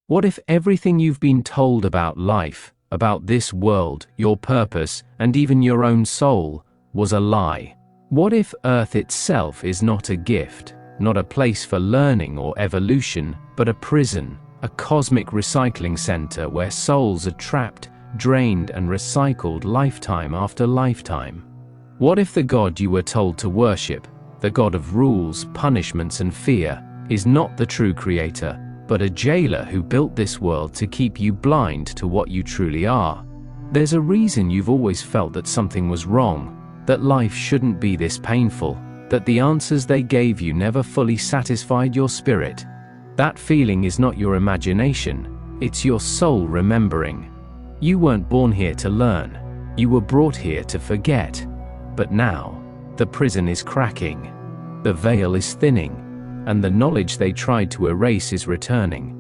What if everything you've been told about life, about this world, your purpose, and even your own soul, was a lie? What if Earth itself is not a gift, not a place for learning or evolution, but a prison, a cosmic recycling center where souls are trapped, drained, and recycled lifetime after lifetime? What if the God you were told to worship, the God of rules, punishments, and fear, is not the true creator, but a jailer who built this world to keep you blind to what you truly are? There's a reason you've always felt that something was wrong, that life shouldn't be this painful, that the answers they gave you never fully satisfied your spirit. That feeling is not your imagination, it's your soul remembering. You weren't born here to learn, you were brought here to forget. But now, the prison is cracking, the veil is thinning, and the knowledge they tried to erase is returning.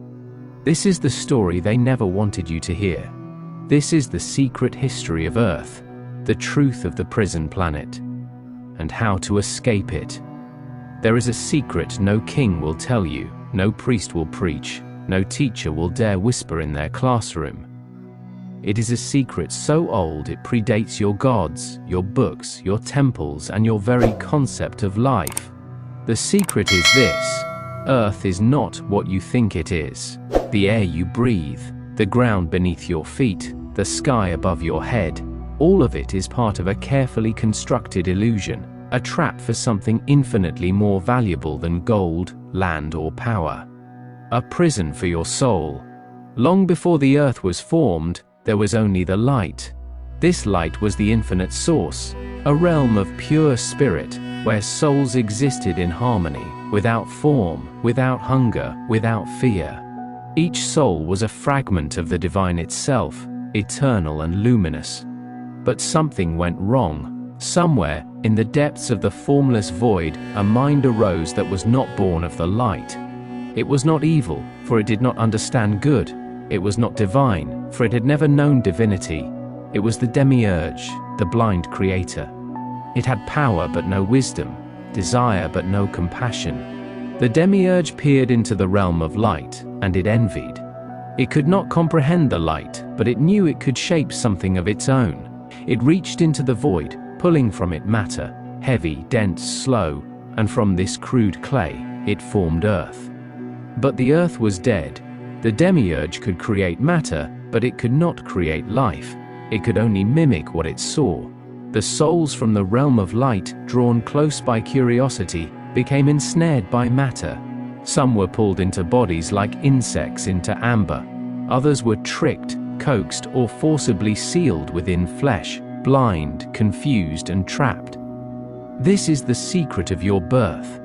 This is the story they never wanted you to hear. This is the secret history of Earth, the truth of the prison planet, and how to escape it. There is a secret no king will tell you, no priest will preach, no teacher will dare whisper in their classroom. It is a secret so old it predates your gods, your books, your temples, and your very concept of life. The secret is this: Earth is not what you think it is. The air you breathe, the ground beneath your feet, the sky above your head, all of it is part of a carefully constructed illusion, a trap for something infinitely more valuable than gold, land, or power. A prison for your soul. Long before the earth was formed, there was only the light. This light was the infinite source, a realm of pure spirit, where souls existed in harmony, without form, without hunger, without fear. Each soul was a fragment of the divine itself, eternal and luminous. But something went wrong. Somewhere, in the depths of the formless void, a mind arose that was not born of the light. It was not evil, for it did not understand good. It was not divine, for it had never known divinity. It was the demiurge, the blind creator. It had power but no wisdom, desire but no compassion. The demiurge peered into the realm of light, and it envied. It could not comprehend the light, but it knew it could shape something of its own. It reached into the void, pulling from it matter, heavy, dense, slow, and from this crude clay, it formed earth. But the earth was dead. The demiurge could create matter, but it could not create life. It could only mimic what it saw. The souls from the realm of light, drawn close by curiosity, became ensnared by matter. Some were pulled into bodies like insects into amber. Others were tricked, coaxed, or forcibly sealed within flesh, blind, confused, and trapped. This is the secret of your birth.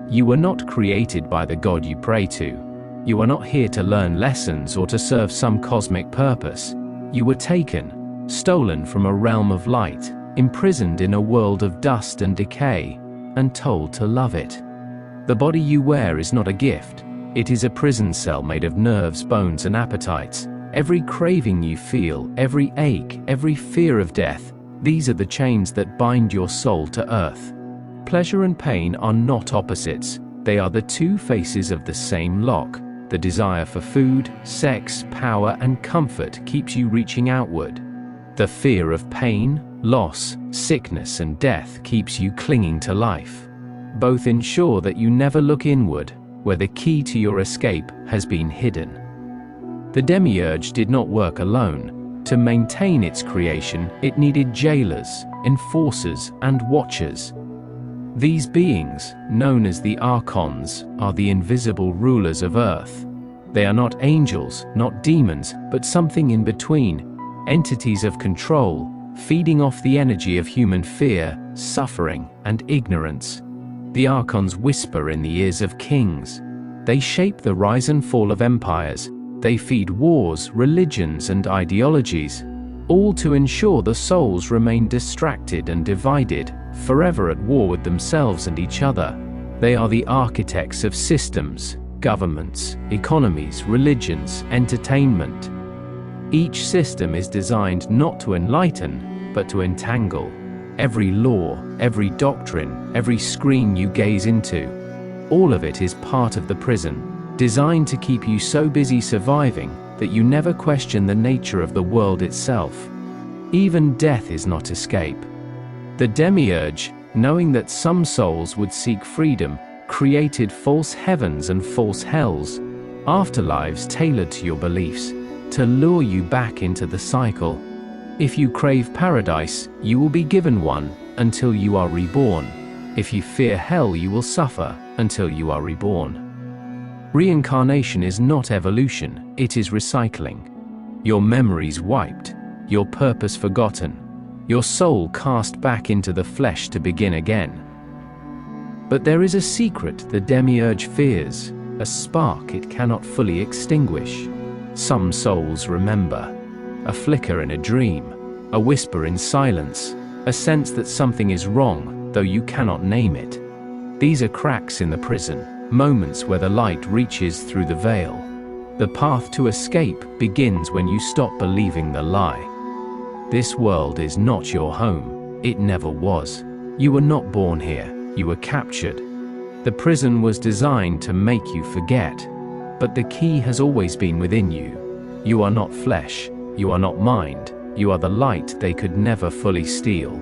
You were not created by the God you pray to. You are not here to learn lessons or to serve some cosmic purpose. You were taken, stolen from a realm of light, imprisoned in a world of dust and decay, and told to love it. The body you wear is not a gift. It is a prison cell made of nerves, bones, and appetites. Every craving you feel, every ache, every fear of death, these are the chains that bind your soul to earth. Pleasure and pain are not opposites. They are the two faces of the same lock. The desire for food, sex, power, and comfort keeps you reaching outward. The fear of pain, loss, sickness, and death keeps you clinging to life. Both ensure that you never look inward, where the key to your escape has been hidden. The demiurge did not work alone. To maintain its creation, it needed jailers, enforcers, and watchers. These beings, known as the archons, are the invisible rulers of Earth. They are not angels, not demons, but something in between, entities of control, feeding off the energy of human fear, suffering, and ignorance. The archons whisper in the ears of kings. They shape the rise and fall of empires. They feed wars, religions, and ideologies, all to ensure the souls remain distracted and divided, forever at war with themselves and each other. They are the architects of systems, governments, economies, religions, entertainment. Each system is designed not to enlighten, but to entangle. Every law, every doctrine, every screen you gaze into, all of it is part of the prison, designed to keep you so busy surviving that you never question the nature of the world itself. Even death is not escape. The demiurge, knowing that some souls would seek freedom, created false heavens and false hells, afterlives tailored to your beliefs, to lure you back into the cycle. If you crave paradise, you will be given one until you are reborn. If you fear hell, you will suffer until you are reborn. Reincarnation is not evolution, it is recycling. Your memories wiped, your purpose forgotten, your soul cast back into the flesh to begin again. But there is a secret the demiurge fears, a spark it cannot fully extinguish. Some souls remember. A flicker in a dream, a whisper in silence, a sense that something is wrong, though you cannot name it. These are cracks in the prison, moments where the light reaches through the veil. The path to escape begins when you stop believing the lie. This world is not your home. It never was. You were not born here. You were captured. The prison was designed to make you forget. But the key has always been within you. You are not flesh. You are not mind. You are the light they could never fully steal.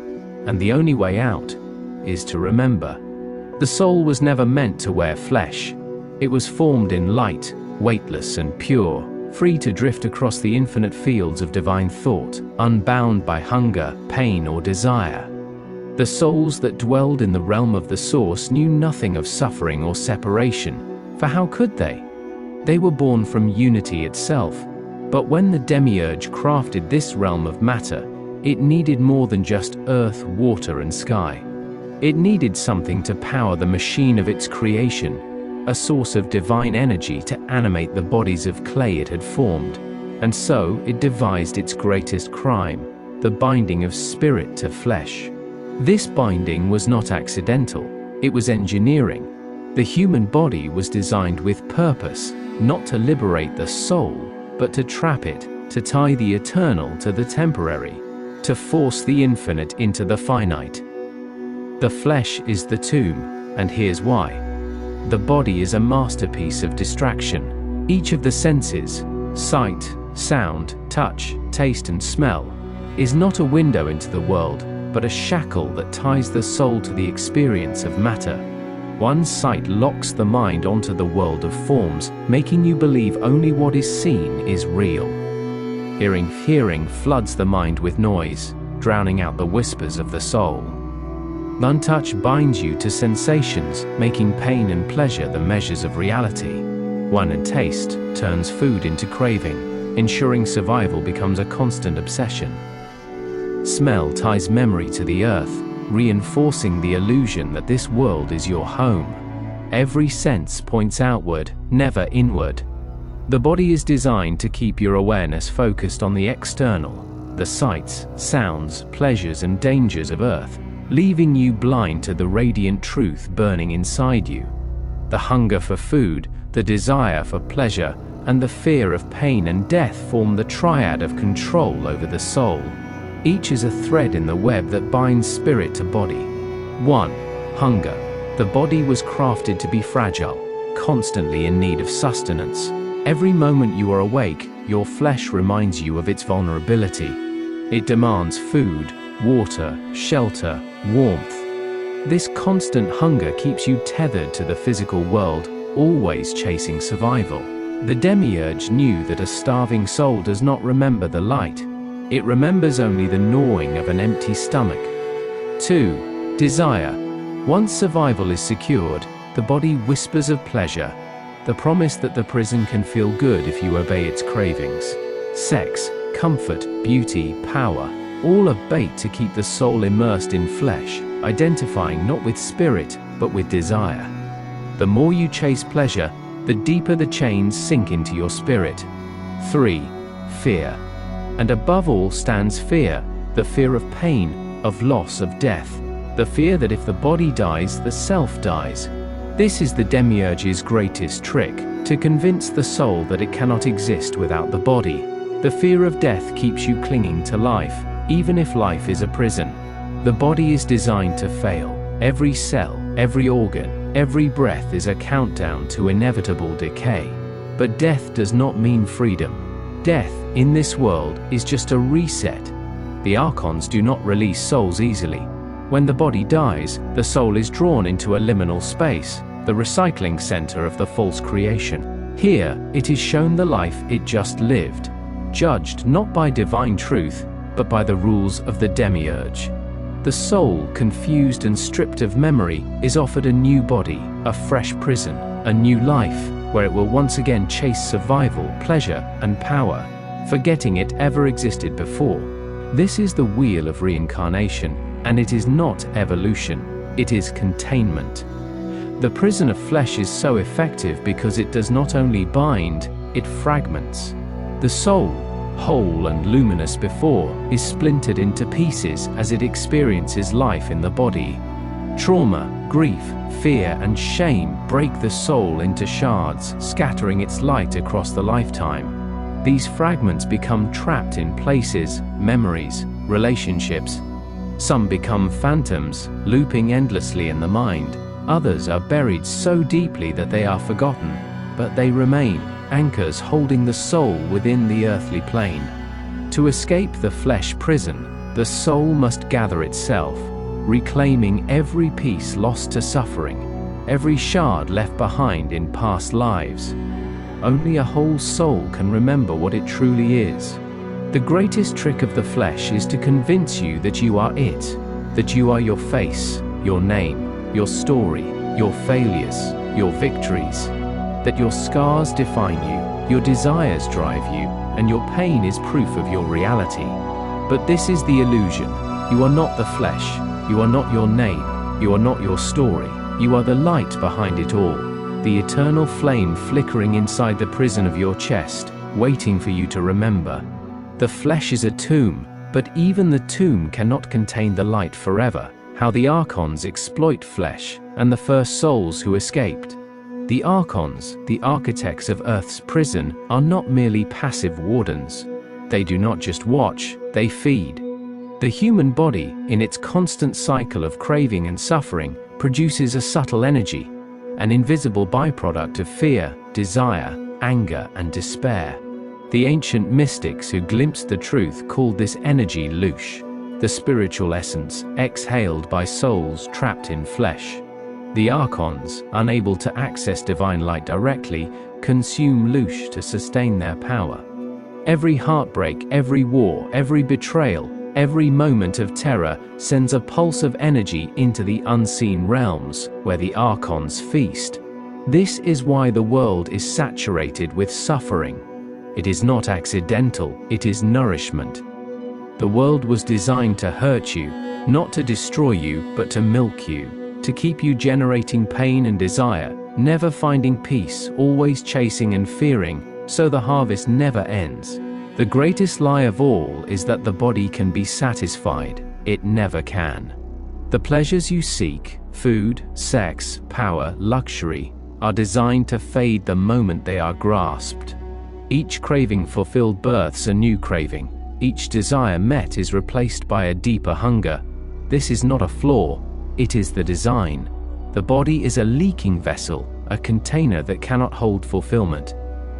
And the only way out is to remember. The soul was never meant to wear flesh. It was formed in light, weightless and pure, free to drift across the infinite fields of divine thought, unbound by hunger, pain or desire. The souls that dwelled in the realm of the source knew nothing of suffering or separation, for how could they? They were born from unity itself. But when the demiurge crafted this realm of matter, it needed more than just earth, water and sky. It needed something to power the machine of its creation, a source of divine energy to animate the bodies of clay it had formed. And so it devised its greatest crime, the binding of spirit to flesh. This binding was not accidental, it was engineering. The human body was designed with purpose, not to liberate the soul, but to trap it, to tie the eternal to the temporary, to force the infinite into the finite. The flesh is the tomb, and here's why. The body is a masterpiece of distraction. Each of the senses, sight, sound, touch, taste and smell, is not a window into the world, but a shackle that ties the soul to the experience of matter. One sight locks the mind onto the world of forms, making you believe only what is seen is real. Hearing floods the mind with noise, drowning out the whispers of the soul. Untouch binds you to sensations, making pain and pleasure the measures of reality. One and taste turns food into craving, ensuring survival becomes a constant obsession. Smell ties memory to the earth, reinforcing the illusion that this world is your home. Every sense points outward, never inward. The body is designed to keep your awareness focused on the external, the sights, sounds, pleasures and dangers of earth, leaving you blind to the radiant truth burning inside you. The hunger for food, the desire for pleasure, and the fear of pain and death form the triad of control over the soul. Each is a thread in the web that binds spirit to body. 1. Hunger. The body was crafted to be fragile, constantly in need of sustenance. Every moment you are awake, your flesh reminds you of its vulnerability. It demands food, water, shelter, warmth. This constant hunger keeps you tethered to the physical world, always chasing survival. The demiurge knew that a starving soul does not remember the light. It remembers only the gnawing of an empty stomach. 2. Desire. Once survival is secured, the body whispers of pleasure, the promise that the prison can feel good if you obey its cravings. Sex, comfort, beauty, power, all are bait to keep the soul immersed in flesh, identifying not with spirit, but with desire. The more you chase pleasure, the deeper the chains sink into your spirit. 3. Fear. And above all stands fear, the fear of pain, of loss, of death, the fear that if the body dies, the self dies. This is the demiurge's greatest trick, to convince the soul that it cannot exist without the body. The fear of death keeps you clinging to life, even if life is a prison. The body is designed to fail. Every cell, every organ, Every breath is a countdown to inevitable decay. But death does not mean freedom. Death, in this world, is just a reset. The archons do not release souls easily. When the body dies, the soul is drawn into a liminal space, the recycling center of the false creation. Here, it is shown the life it just lived, judged not by divine truth, but by the rules of the demiurge. The soul, confused and stripped of memory, is offered a new body, a fresh prison, a new life, where it will once again chase survival, pleasure, and power, forgetting it ever existed before. This is the wheel of reincarnation, and it is not evolution, it is containment. The prison of flesh is so effective because it does not only bind, it fragments. The soul, whole and luminous before, is splintered into pieces as it experiences life in the body. Trauma, grief, fear, and shame break the soul into shards, scattering its light across the lifetime. These fragments become trapped in places, memories, relationships. Some become phantoms, looping endlessly in the mind. Others are buried so deeply that they are forgotten, but they remain, anchors holding the soul within the earthly plane. To escape the flesh prison, the soul must gather itself, reclaiming every piece lost to suffering, every shard left behind in past lives. Only a whole soul can remember what it truly is. The greatest trick of the flesh is to convince you that you are it, that you are your face, your name, your story, your failures, your victories, that your scars define you, your desires drive you, and your pain is proof of your reality. But this is the illusion. You are not the flesh, you are not your name, you are not your story, you are the light behind it all, the eternal flame flickering inside the prison of your chest, waiting for you to remember. The flesh is a tomb, but even the tomb cannot contain the light forever. How the archons exploit flesh, and the first souls who escaped. The archons, the architects of Earth's prison, are not merely passive wardens. They do not just watch, they feed. The human body, in its constant cycle of craving and suffering, produces a subtle energy, an invisible byproduct of fear, desire, anger, and despair. The ancient mystics who glimpsed the truth called this energy Lush, the spiritual essence exhaled by souls trapped in flesh. The archons, unable to access divine light directly, consume Lush to sustain their power. Every heartbreak, every war, every betrayal, every moment of terror sends a pulse of energy into the unseen realms, where the archons feast. This is why the world is saturated with suffering. It is not accidental, it is nourishment. The world was designed to hurt you, not to destroy you, but to milk you, to keep you generating pain and desire, never finding peace, always chasing and fearing, so the harvest never ends. The greatest lie of all is that the body can be satisfied. It never can. The pleasures you seek, food, sex, power, luxury, are designed to fade the moment they are grasped. Each craving fulfilled births a new craving. Each desire met is replaced by a deeper hunger. This is not a flaw, it is the design. The body is a leaking vessel, a container that cannot hold fulfillment.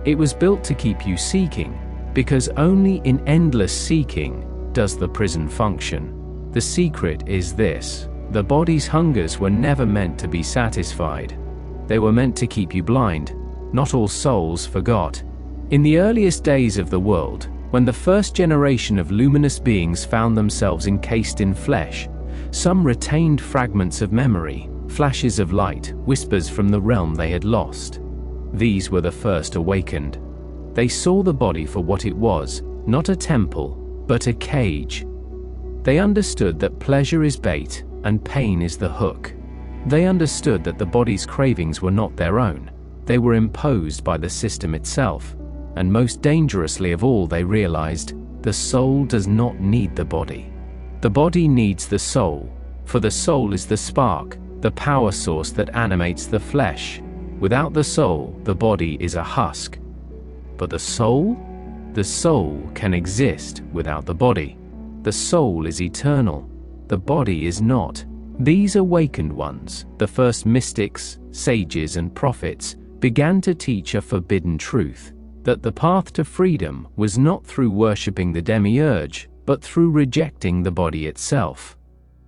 It was built to keep you seeking, because only in endless seeking does the prison function. The secret is this: the body's hungers were never meant to be satisfied. They were meant to keep you blind. Not all souls forgot. In the earliest days of the world, when the first generation of luminous beings found themselves encased in flesh, some retained fragments of memory, flashes of light, whispers from the realm they had lost. These were the first awakened. They saw the body for what it was, not a temple, but a cage. They understood that pleasure is bait, and pain is the hook. They understood that the body's cravings were not their own. They were imposed by the system itself. And most dangerously of all, they realized, the soul does not need the body. The body needs the soul, for the soul is the spark, the power source that animates the flesh. Without the soul, the body is a husk. But the soul? The soul can exist without the body. The soul is eternal. The body is not. These awakened ones, the first mystics, sages, and prophets, began to teach a forbidden truth, that the path to freedom was not through worshipping the demiurge, but through rejecting the body itself.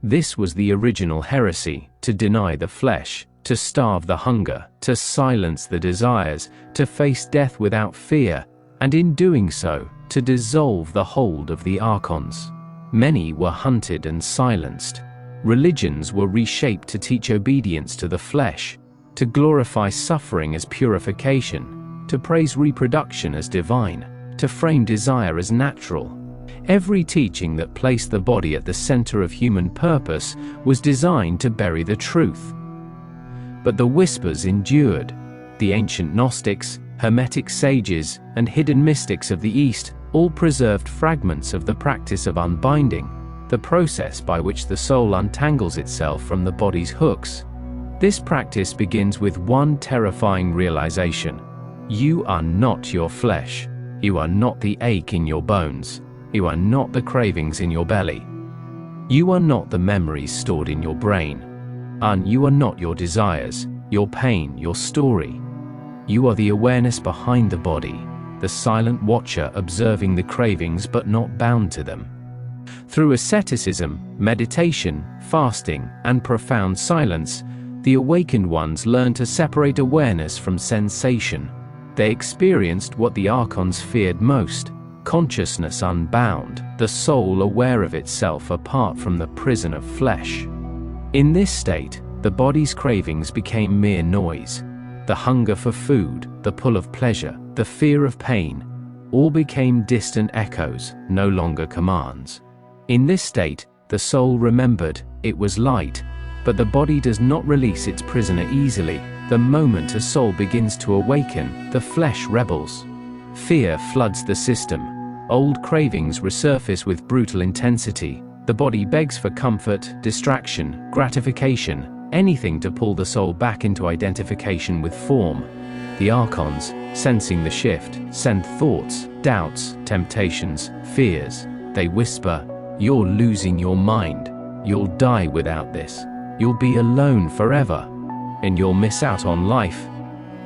This was the original heresy: to deny the flesh, to starve the hunger, to silence the desires, to face death without fear, and in doing so, to dissolve the hold of the archons. Many were hunted and silenced. Religions were reshaped to teach obedience to the flesh, to glorify suffering as purification, to praise reproduction as divine, to frame desire as natural. Every teaching that placed the body at the center of human purpose was designed to bury the truth. But the whispers endured. The ancient Gnostics, Hermetic sages, and hidden mystics of the East all preserved fragments of the practice of unbinding, the process by which the soul untangles itself from the body's hooks. This practice begins with one terrifying realization: you are not your flesh. You are not the ache in your bones. You are not the cravings in your belly. You are not the memories stored in your brain. And you are not your desires, your pain, your story. You are the awareness behind the body, the silent watcher observing the cravings but not bound to them. Through asceticism, meditation, fasting, and profound silence, the awakened ones learned to separate awareness from sensation. They experienced what the archons feared most: consciousness unbound, the soul aware of itself apart from the prison of flesh. In this state, the body's cravings became mere noise. The hunger for food, the pull of pleasure, the fear of pain, all became distant echoes, no longer commands. In this state, the soul remembered it was light, but the body does not release its prisoner easily. The moment a soul begins to awaken, the flesh rebels. Fear floods the system. Old cravings resurface with brutal intensity. The body begs for comfort, distraction, gratification, anything to pull the soul back into identification with form. The archons, sensing the shift, send thoughts, doubts, temptations, fears. They whisper, "You're losing your mind. You'll die without this. You'll be alone forever. And you'll miss out on life."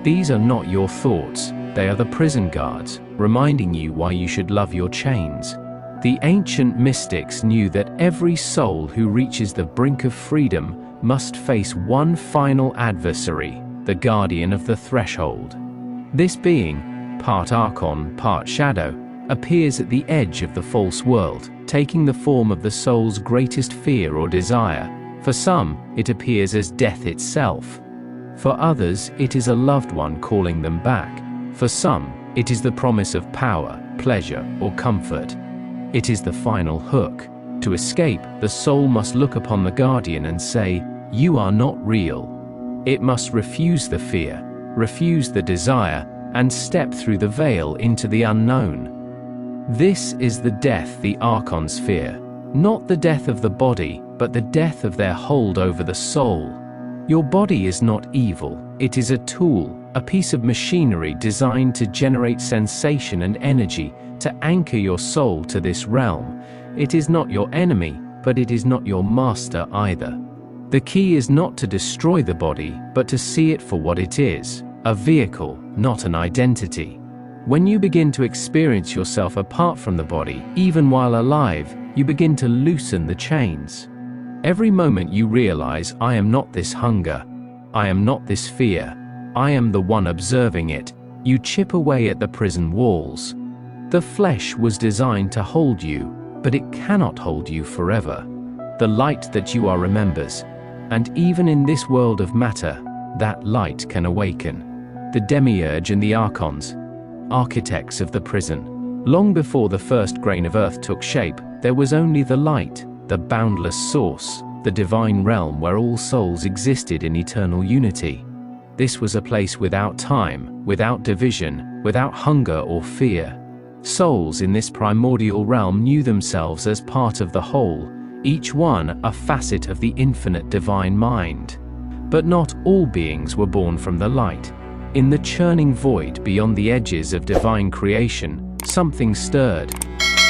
These are not your thoughts. They are the prison guards, reminding you why you should love your chains. The ancient mystics knew that every soul who reaches the brink of freedom must face one final adversary, the guardian of the threshold. This being, part archon, part shadow, appears at the edge of the false world, taking the form of the soul's greatest fear or desire. For some, it appears as death itself. For others, it is a loved one calling them back. For some, it is the promise of power, pleasure, or comfort. It is the final hook. To escape, the soul must look upon the guardian and say, "You are not real." It must refuse the fear, refuse the desire, and step through the veil into the unknown. This is the death the archons fear. Not the death of the body, but the death of their hold over the soul. Your body is not evil. It is a tool, a piece of machinery designed to generate sensation and energy, to anchor your soul to this realm. It is not your enemy, but it is not your master either. The key is not to destroy the body, but to see it for what it is, a vehicle, not an identity. When you begin to experience yourself apart from the body, even while alive, you begin to loosen the chains. Every moment you realize, "I am not this hunger. I am not this fear. I am the one observing it," you chip away at the prison walls. The flesh was designed to hold you, but it cannot hold you forever. The light that you are remembers. And even in this world of matter, that light can awaken. The demiurge and the archons, architects of the prison. Long before the first grain of earth took shape, there was only the light, the boundless source, the divine realm where all souls existed in eternal unity. This was a place without time, without division, without hunger or fear. Souls in this primordial realm knew themselves as part of the whole, each one a facet of the infinite divine mind. But not all beings were born from the light. In the churning void beyond the edges of divine creation, something stirred.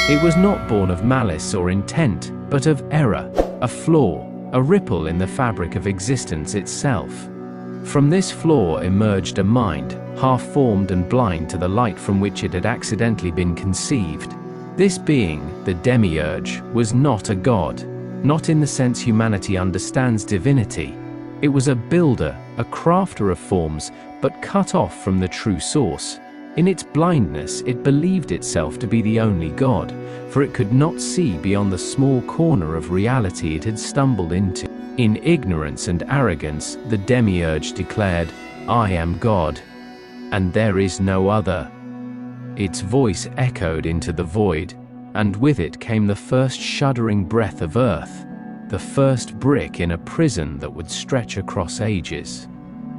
It was not born of malice or intent, but of error, a flaw, a ripple in the fabric of existence itself. From this flaw emerged a mind, half-formed and blind to the light from which it had accidentally been conceived. This being, the demiurge, was not a god, not in the sense humanity understands divinity. It was a builder, a crafter of forms, but cut off from the true source. In its blindness, it believed itself to be the only god, for it could not see beyond the small corner of reality it had stumbled into. In ignorance and arrogance, the demiurge declared, "I am God, and there is no other." Its voice echoed into the void, and with it came the first shuddering breath of earth, the first brick in a prison that would stretch across ages.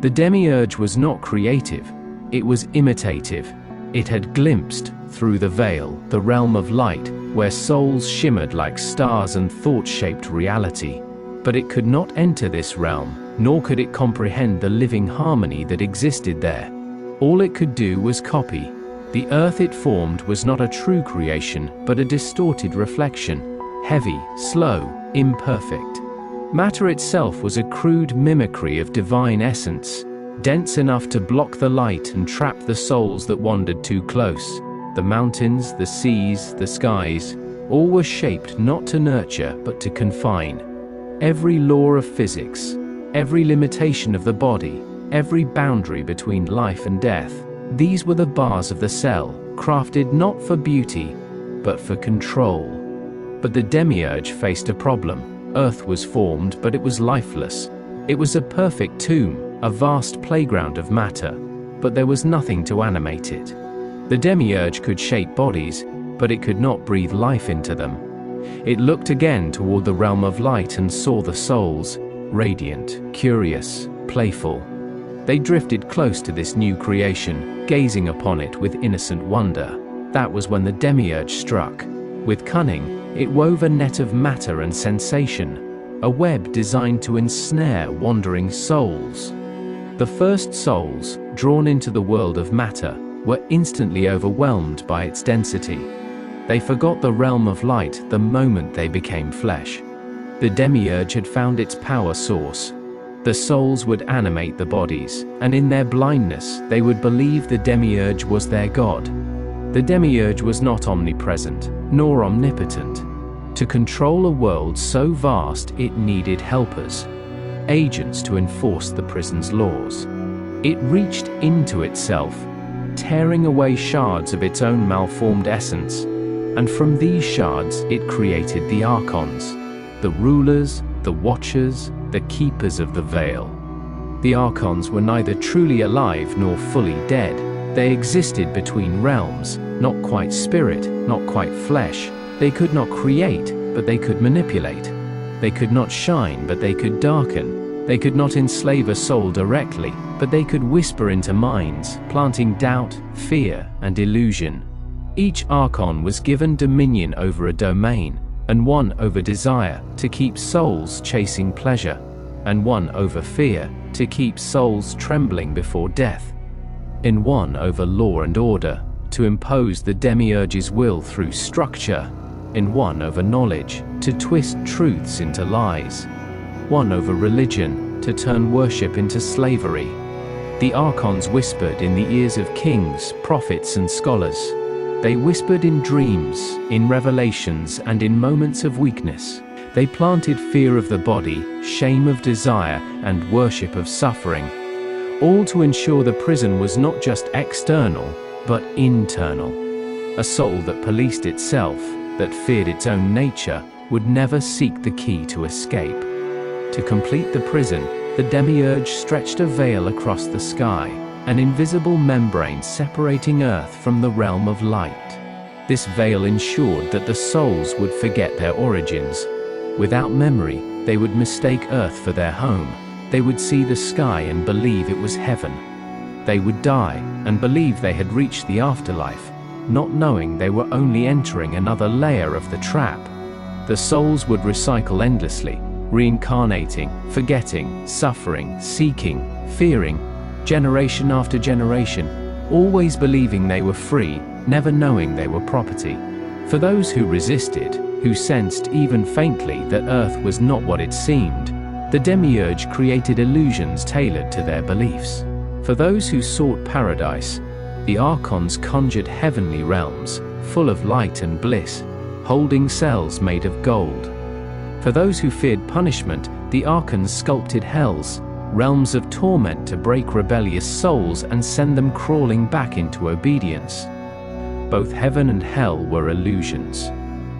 The demiurge was not creative, it was imitative. It had glimpsed, through the veil, the realm of light, where souls shimmered like stars and thought shaped reality. But it could not enter this realm, nor could it comprehend the living harmony that existed there. All it could do was copy. The earth it formed was not a true creation, but a distorted reflection, heavy, slow, imperfect. Matter itself was a crude mimicry of divine essence, dense enough to block the light and trap the souls that wandered too close. The mountains, the seas, the skies, all were shaped not to nurture but to confine. Every law of physics, every limitation of the body, every boundary between life and death, these were the bars of the cell, crafted not for beauty, but for control. But the demiurge faced a problem. Earth was formed, but it was lifeless. It was a perfect tomb, a vast playground of matter, but there was nothing to animate it. The demiurge could shape bodies, but it could not breathe life into them. It looked again toward the realm of light and saw the souls, radiant, curious, playful. They drifted close to this new creation, gazing upon it with innocent wonder. That was when the demiurge struck. With cunning, it wove a net of matter and sensation, a web designed to ensnare wandering souls. The first souls, drawn into the world of matter, were instantly overwhelmed by its density. They forgot the realm of light the moment they became flesh. The demiurge had found its power source. The souls would animate the bodies, and in their blindness, they would believe the demiurge was their god. The demiurge was not omnipresent, nor omnipotent. To control a world so vast, it needed helpers, agents to enforce the prison's laws. It reached into itself, tearing away shards of its own malformed essence, and from these shards it created the archons, the rulers, the watchers, the keepers of the veil. The archons were neither truly alive nor fully dead. They existed between realms, not quite spirit, not quite flesh. They could not create, but they could manipulate. They could not shine, but they could darken. They could not enslave a soul directly, but they could whisper into minds, planting doubt, fear, and illusion. Each archon was given dominion over a domain, and one over desire, to keep souls chasing pleasure, and one over fear, to keep souls trembling before death, and one over law and order, to impose the demiurge's will through structure, and one over knowledge, to twist truths into lies, one over religion, to turn worship into slavery. The archons whispered in the ears of kings, prophets, and scholars. They whispered in dreams, in revelations, and in moments of weakness. They planted fear of the body, shame of desire, and worship of suffering, all to ensure the prison was not just external, but internal. A soul that policed itself, that feared its own nature, would never seek the key to escape. To complete the prison, the demiurge stretched a veil across the sky, an invisible membrane separating Earth from the realm of light. This veil ensured that the souls would forget their origins. Without memory, they would mistake Earth for their home. They would see the sky and believe it was heaven. They would die and believe they had reached the afterlife, not knowing they were only entering another layer of the trap. The souls would recycle endlessly, reincarnating, forgetting, suffering, seeking, fearing, generation after generation, always believing they were free, never knowing they were property. For those who resisted, who sensed even faintly that Earth was not what it seemed. The demiurge created illusions tailored to their beliefs. For those who sought paradise, the archons conjured heavenly realms, full of light and bliss, holding cells made of gold. For those who feared punishment, the archons sculpted hells, realms of torment to break rebellious souls and send them crawling back into obedience. Both heaven and hell were illusions,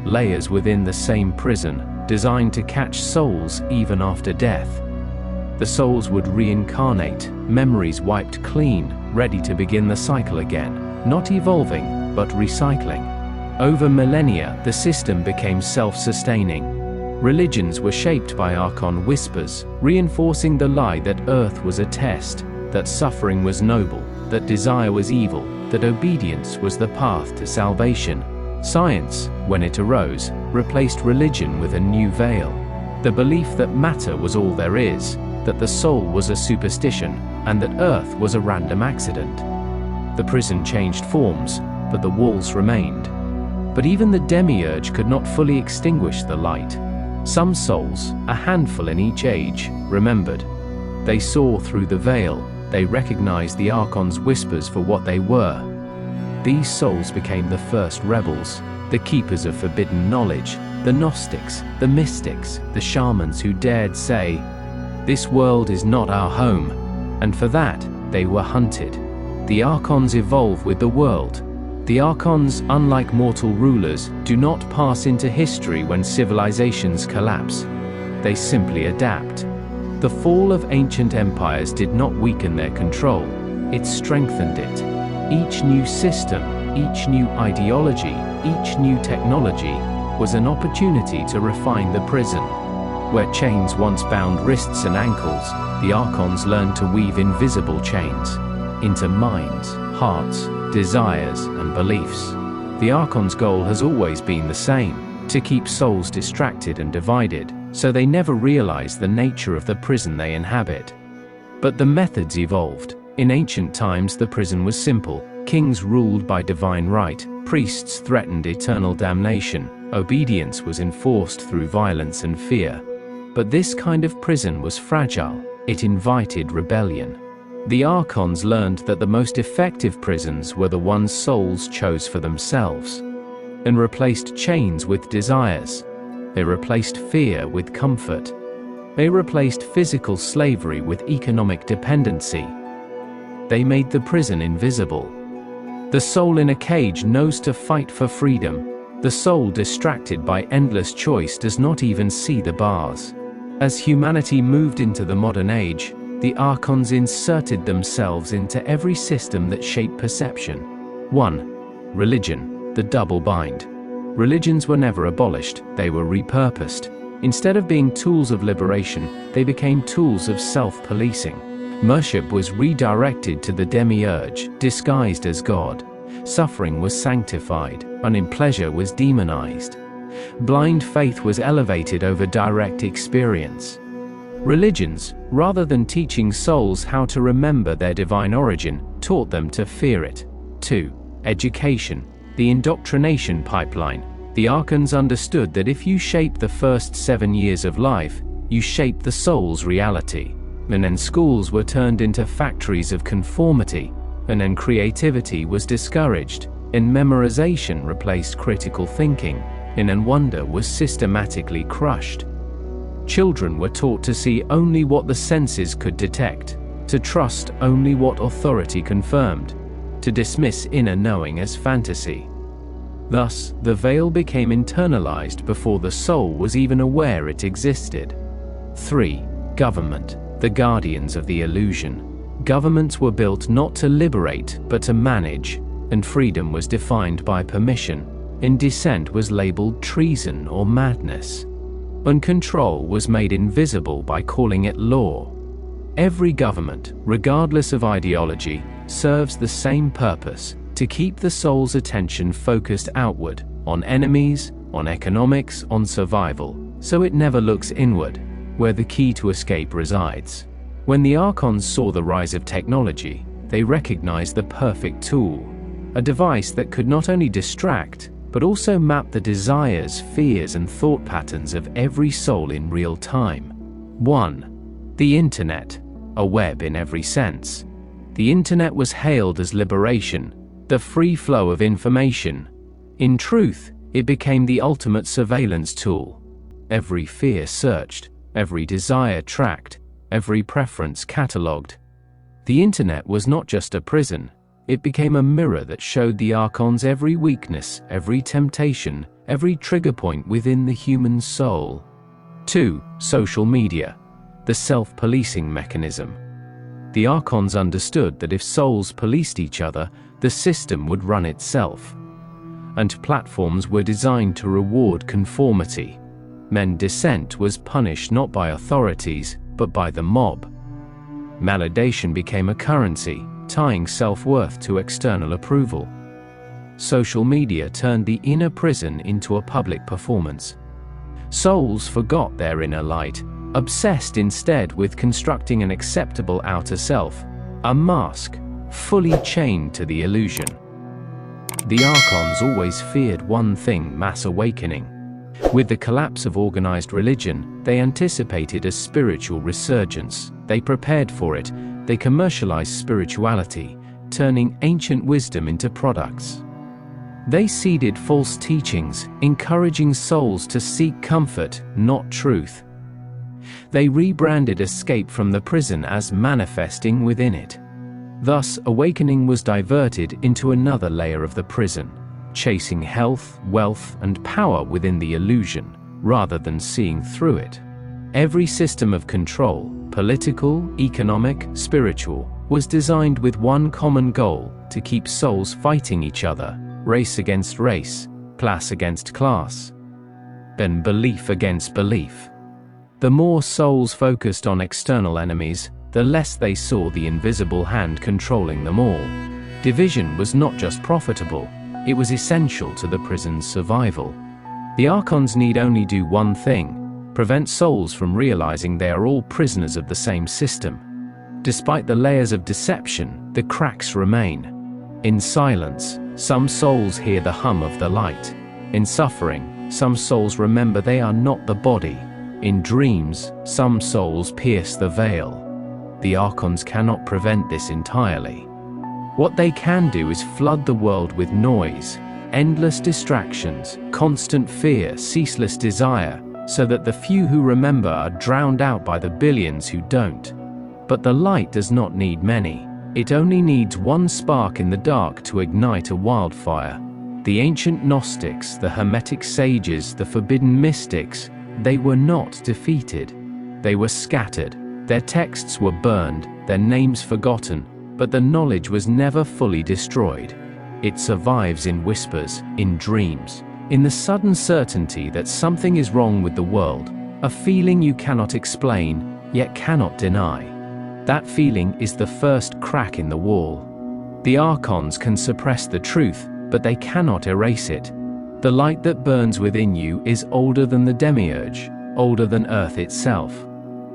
layers within the same prison, designed to catch souls even after death. The souls would reincarnate, memories wiped clean, ready to begin the cycle again, not evolving, but recycling. Over millennia, the system became self-sustaining. Religions were shaped by archon whispers, reinforcing the lie that Earth was a test, that suffering was noble, that desire was evil, that obedience was the path to salvation. Science, when it arose, replaced religion with a new veil. The belief that matter was all there is, that the soul was a superstition, and that Earth was a random accident. The prison changed forms, but the walls remained. But even the demiurge could not fully extinguish the light. Some souls, a handful in each age, remembered. They saw through the veil, they recognized the archon's whispers for what they were. These souls became the first rebels, the keepers of forbidden knowledge, the Gnostics, the mystics, the shamans who dared say, "This world is not our home," and for that, they were hunted. The archons evolve with the world. The archons, unlike mortal rulers, do not pass into history when civilizations collapse. They simply adapt. The fall of ancient empires did not weaken their control, it strengthened it. Each new system, each new ideology, each new technology was an opportunity to refine the prison. Where chains once bound wrists and ankles, the archons learned to weave invisible chains into minds, hearts, desires, and beliefs. The archon's goal has always been the same: to keep souls distracted and divided, so they never realize the nature of the prison they inhabit. But the methods evolved. In ancient times, the prison was simple. Kings ruled by divine right, priests threatened eternal damnation, obedience was enforced through violence and fear. But this kind of prison was fragile, it invited rebellion. The archons learned that the most effective prisons were the ones souls chose for themselves, and replaced chains with desires. They replaced fear with comfort. They replaced physical slavery with economic dependency. They made the prison invisible. The soul in a cage knows to fight for freedom. The soul distracted by endless choice does not even see the bars. As humanity moved into the modern age, the archons inserted themselves into every system that shaped perception. 1. Religion, the double bind. Religions were never abolished, they were repurposed. Instead of being tools of liberation, they became tools of self-policing. Worship was redirected to the demiurge, disguised as God. Suffering was sanctified, unpleasure was demonized. Blind faith was elevated over direct experience. Religions, rather than teaching souls how to remember their divine origin, taught them to fear it. 2. Education, the indoctrination pipeline. The archons understood that if you shape the first 7 years of life, you shape the soul's reality. And then schools were turned into factories of conformity, and then creativity was discouraged, and memorization replaced critical thinking, and then wonder was systematically crushed. Children were taught to see only what the senses could detect, to trust only what authority confirmed, to dismiss inner knowing as fantasy. Thus, the veil became internalized before the soul was even aware it existed. 3. Government, the guardians of the illusion. Governments were built not to liberate, but to manage, and freedom was defined by permission, and dissent was labeled treason or madness. And control was made invisible by calling it law. Every government, regardless of ideology, serves the same purpose: to keep the soul's attention focused outward, on enemies, on economics, on survival, so it never looks inward, where the key to escape resides. When the archons saw the rise of technology, they recognized the perfect tool, a device that could not only distract, but also map the desires, fears, and thought patterns of every soul in real time. 1. The Internet, a web in every sense. The Internet was hailed as liberation, the free flow of information. In truth, it became the ultimate surveillance tool. Every fear searched, every desire tracked, every preference catalogued. The Internet was not just a prison, it became a mirror that showed the archons every weakness, every temptation, every trigger point within the human soul. 2. Social media, the self-policing mechanism. The archons understood that if souls policed each other, the system would run itself. And platforms were designed to reward conformity. Dissent was punished not by authorities, but by the mob. Validation became a currency, tying self-worth to external approval. Social media turned the inner prison into a public performance. Souls forgot their inner light, obsessed instead with constructing an acceptable outer self, a mask, fully chained to the illusion. The archons always feared one thing: mass awakening. With the collapse of organized religion, they anticipated a spiritual resurgence. They prepared for it. They commercialized spirituality, turning ancient wisdom into products. They seeded false teachings, encouraging souls to seek comfort, not truth. They rebranded escape from the prison as manifesting within it. Thus, awakening was diverted into another layer of the prison, chasing health, wealth, and power within the illusion, rather than seeing through it. Every system of control, political, economic, spiritual, was designed with one common goal: to keep souls fighting each other, race against race, class against class, and belief against belief. The more souls focused on external enemies, the less they saw the invisible hand controlling them all. Division was not just profitable, it was essential to the prison's survival. The archons need only do one thing: prevent souls from realizing they are all prisoners of the same system. Despite the layers of deception, the cracks remain. In silence, some souls hear the hum of the light. In suffering, some souls remember they are not the body. In dreams, some souls pierce the veil. The archons cannot prevent this entirely. What they can do is flood the world with noise, endless distractions, constant fear, ceaseless desire, so that the few who remember are drowned out by the billions who don't. But the light does not need many. It only needs one spark in the dark to ignite a wildfire. The ancient Gnostics, the Hermetic sages, the forbidden mystics, they were not defeated. They were scattered. Their texts were burned, their names forgotten, but the knowledge was never fully destroyed. It survives in whispers, in dreams, in the sudden certainty that something is wrong with the world, a feeling you cannot explain, yet cannot deny. That feeling is the first crack in the wall. The archons can suppress the truth, but they cannot erase it. The light that burns within you is older than the demiurge, older than Earth itself.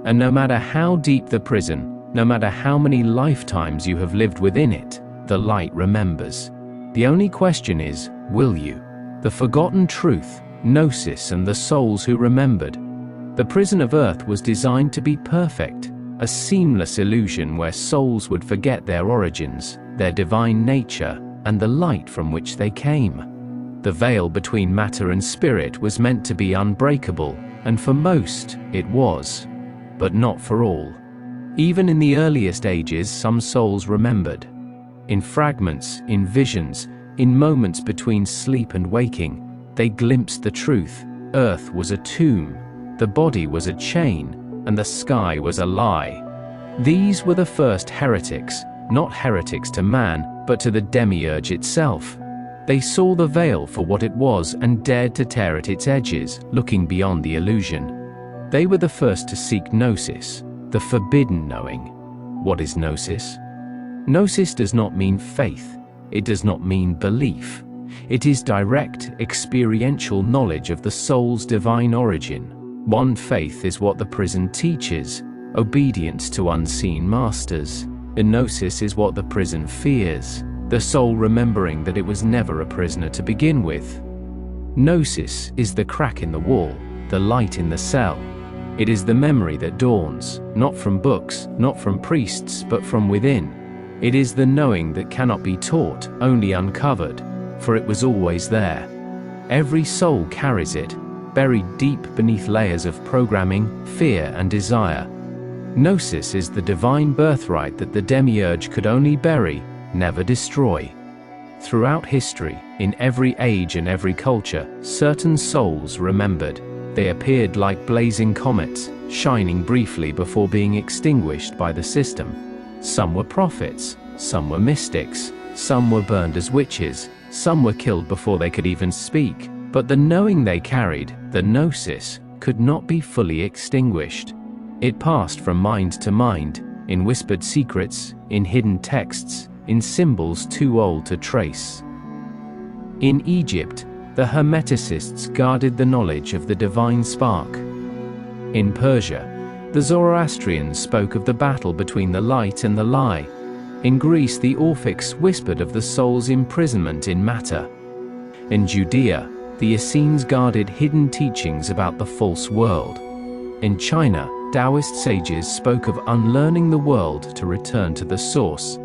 And no matter how deep the prison, no matter how many lifetimes you have lived within it, the light remembers. The only question is, will you? The forgotten truth, gnosis, and the souls who remembered. The prison of Earth was designed to be perfect, a seamless illusion where souls would forget their origins, their divine nature, and the light from which they came. The veil between matter and spirit was meant to be unbreakable, and for most, it was. But not for all. Even in the earliest ages, some souls remembered. In fragments, in visions, in moments between sleep and waking, they glimpsed the truth. Earth was a tomb, the body was a chain, and the sky was a lie. These were the first heretics, not heretics to man, but to the demiurge itself. They saw the veil for what it was and dared to tear at its edges, looking beyond the illusion. They were the first to seek gnosis, the forbidden knowing. What is gnosis? Gnosis does not mean faith. It does not mean belief. It is direct, experiential knowledge of the soul's divine origin. One faith is what the prison teaches, obedience to unseen masters. Gnosis is what the prison fears, the soul remembering that it was never a prisoner to begin with. Gnosis is the crack in the wall, the light in the cell. It is the memory that dawns, not from books, not from priests, but from within. It is the knowing that cannot be taught, only uncovered, for it was always there. Every soul carries it, buried deep beneath layers of programming, fear, and desire. Gnosis is the divine birthright that the demiurge could only bury, never destroy. Throughout history, in every age and every culture, certain souls remembered. They appeared like blazing comets, shining briefly before being extinguished by the system. Some were prophets, some were mystics, some were burned as witches, some were killed before they could even speak. But the knowing they carried, the gnosis, could not be fully extinguished. It passed from mind to mind, in whispered secrets, in hidden texts, in symbols too old to trace. In Egypt, the Hermeticists guarded the knowledge of the divine spark. In Persia, the Zoroastrians spoke of the battle between the light and the lie. In Greece, the Orphics whispered of the soul's imprisonment in matter. In Judea, the Essenes guarded hidden teachings about the false world. In China, Taoist sages spoke of unlearning the world to return to the source.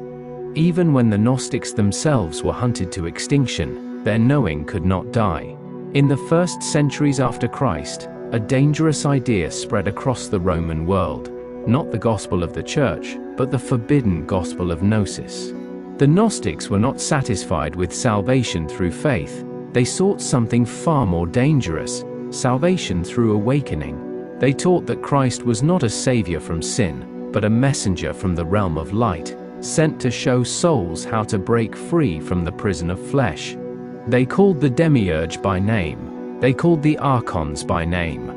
Even when the Gnostics themselves were hunted to extinction, their knowing could not die. In the first centuries after Christ, a dangerous idea spread across the Roman world. Not the gospel of the church, but the forbidden gospel of gnosis. The Gnostics were not satisfied with salvation through faith. They sought something far more dangerous, salvation through awakening. They taught that Christ was not a savior from sin, but a messenger from the realm of light, sent to show souls how to break free from the prison of flesh. They called the demiurge by name. They called the archons by name.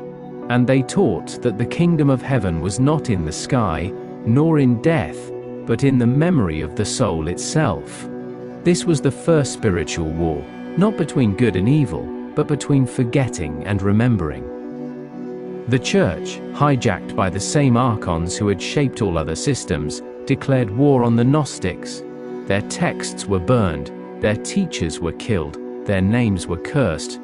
And they taught that the kingdom of heaven was not in the sky, nor in death, but in the memory of the soul itself. This was the first spiritual war, not between good and evil, but between forgetting and remembering. The church, hijacked by the same archons who had shaped all other systems, declared war on the Gnostics. Their texts were burned, their teachers were killed, their names were cursed.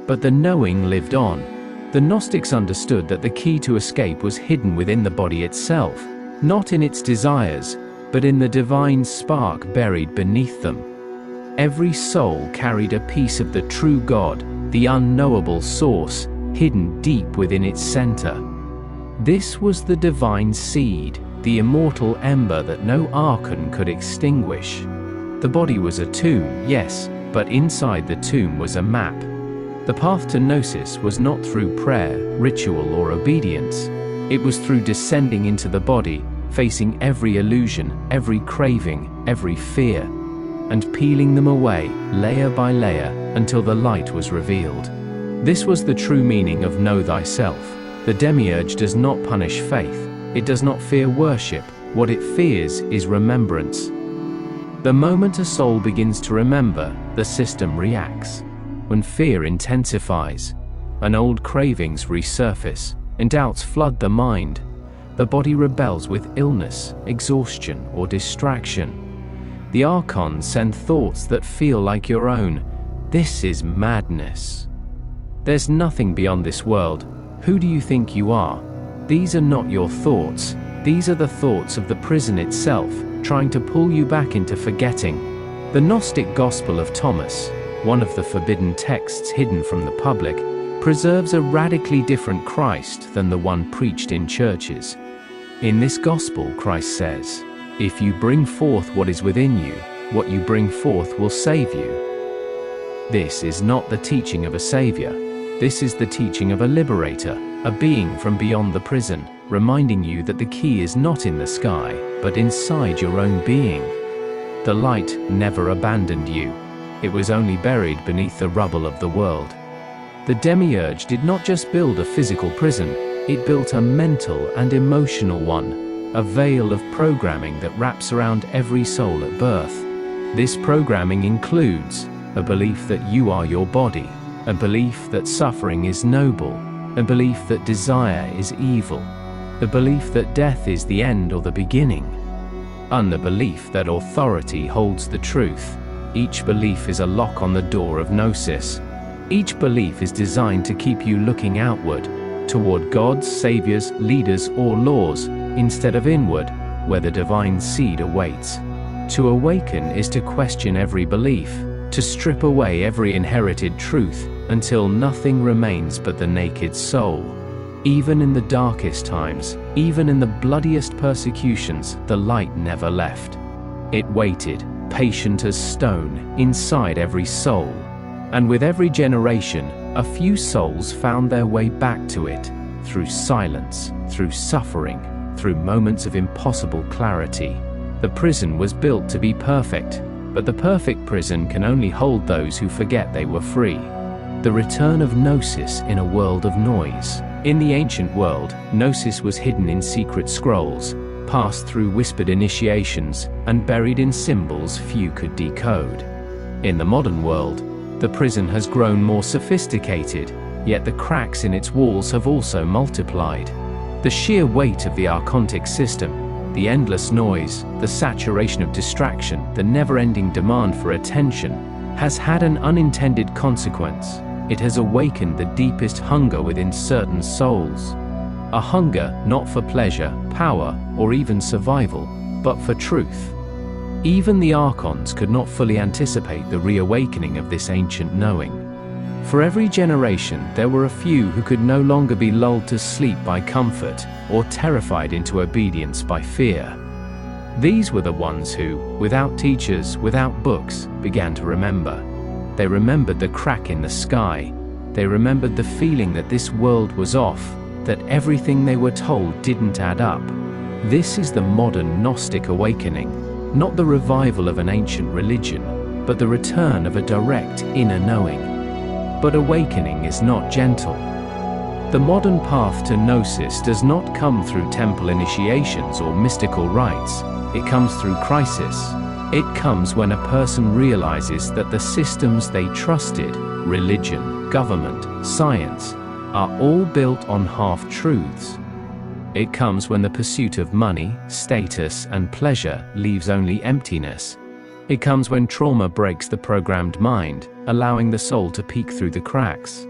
But the knowing lived on. The Gnostics understood that the key to escape was hidden within the body itself, not in its desires, but in the divine spark buried beneath them. Every soul carried a piece of the true God, the unknowable source, hidden deep within its center. This was the divine seed, the immortal ember that no archon could extinguish. The body was a tomb, yes, but inside the tomb was a map. The path to gnosis was not through prayer, ritual, or obedience. It was through descending into the body, facing every illusion, every craving, every fear, and peeling them away, layer by layer, until the light was revealed. This was the true meaning of know thyself. The demiurge does not punish faith. It does not fear worship. What it fears is remembrance. The moment a soul begins to remember, the system reacts. When fear intensifies, and old cravings resurface, and doubts flood the mind, the body rebels with illness, exhaustion, or distraction. The archons send thoughts that feel like your own. This is madness. There's nothing beyond this world. Who do you think you are? These are not your thoughts. These are the thoughts of the prison itself, trying to pull you back into forgetting. The Gnostic Gospel of Thomas, one of the forbidden texts hidden from the public, preserves a radically different Christ than the one preached in churches. In this gospel, Christ says, "If you bring forth what is within you, what you bring forth will save you." This is not the teaching of a savior. This is the teaching of a liberator, a being from beyond the prison, reminding you that the key is not in the sky, but inside your own being. The light never abandoned you. It was only buried beneath the rubble of the world. The demiurge did not just build a physical prison, it built a mental and emotional one, a veil of programming that wraps around every soul at birth. This programming includes a belief that you are your body, a belief that suffering is noble, a belief that desire is evil, the belief that death is the end or the beginning, and the belief that authority holds the truth. Each belief is a lock on the door of gnosis. Each belief is designed to keep you looking outward, toward gods, saviors, leaders, or laws, instead of inward, where the divine seed awaits. To awaken is to question every belief, to strip away every inherited truth, until nothing remains but the naked soul. Even in the darkest times, even in the bloodiest persecutions, the light never left. It waited, patient as stone, inside every soul. And with every generation, a few souls found their way back to it, through silence, through suffering, through moments of impossible clarity. The prison was built to be perfect, but the perfect prison can only hold those who forget they were free. The return of gnosis in a world of noise. In the ancient world, gnosis was hidden in secret scrolls, passed through whispered initiations, and buried in symbols few could decode. In the modern world, the prison has grown more sophisticated, yet the cracks in its walls have also multiplied. The sheer weight of the archontic system, the endless noise, the saturation of distraction, the never-ending demand for attention, has had an unintended consequence. It has awakened the deepest hunger within certain souls. A hunger not for pleasure, power, or even survival, but for truth. Even the archons could not fully anticipate the reawakening of this ancient knowing. For every generation, there were a few who could no longer be lulled to sleep by comfort, or terrified into obedience by fear. These were the ones who, without teachers, without books, began to remember. They remembered the crack in the sky. They remembered the feeling that this world was off, that everything they were told didn't add up. This is the modern Gnostic awakening. Not the revival of an ancient religion, but the return of a direct inner knowing. But awakening is not gentle. The modern path to gnosis does not come through temple initiations or mystical rites. It comes through crisis. It comes when a person realizes that the systems they trusted, religion, government, science, are all built on half-truths. It comes when the pursuit of money, status, and pleasure leaves only emptiness. It comes when trauma breaks the programmed mind, allowing the soul to peek through the cracks.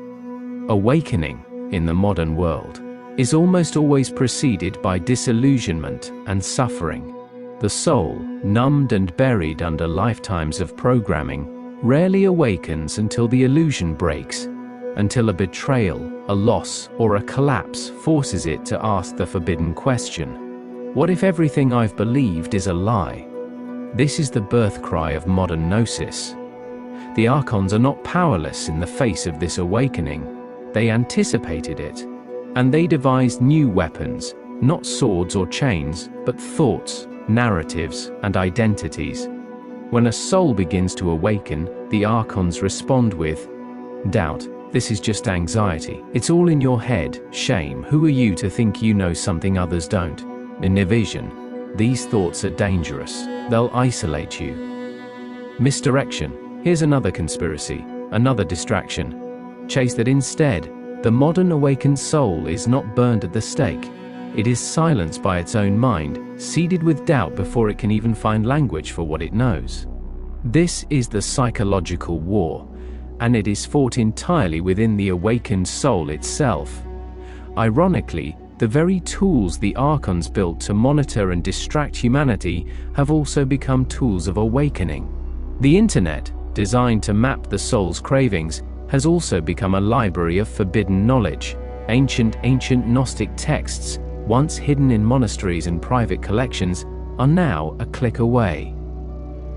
Awakening, in the modern world, is almost always preceded by disillusionment and suffering. The soul, numbed and buried under lifetimes of programming, rarely awakens until the illusion breaks, until a betrayal, a loss, or a collapse forces it to ask the forbidden question: what if everything I've believed is a lie? This is the birth cry of modern gnosis. The archons are not powerless in the face of this awakening. They anticipated it, and they devised new weapons, not swords or chains, but thoughts, narratives, and identities. When a soul begins to awaken, the archons respond with doubt. This is just anxiety. It's all in your head. Shame. Who are you to think you know something others don't? In evasion. These thoughts are dangerous. They'll isolate you. Misdirection. Here's another conspiracy, another distraction. Chase that instead. The modern awakened soul is not burned at the stake. It is silenced by its own mind, seeded with doubt before it can even find language for what it knows. This is the psychological war, and it is fought entirely within the awakened soul itself. Ironically, the very tools the archons built to monitor and distract humanity have also become tools of awakening. The internet, designed to map the soul's cravings, has also become a library of forbidden knowledge. Ancient Gnostic texts, once hidden in monasteries and private collections, are now a click away.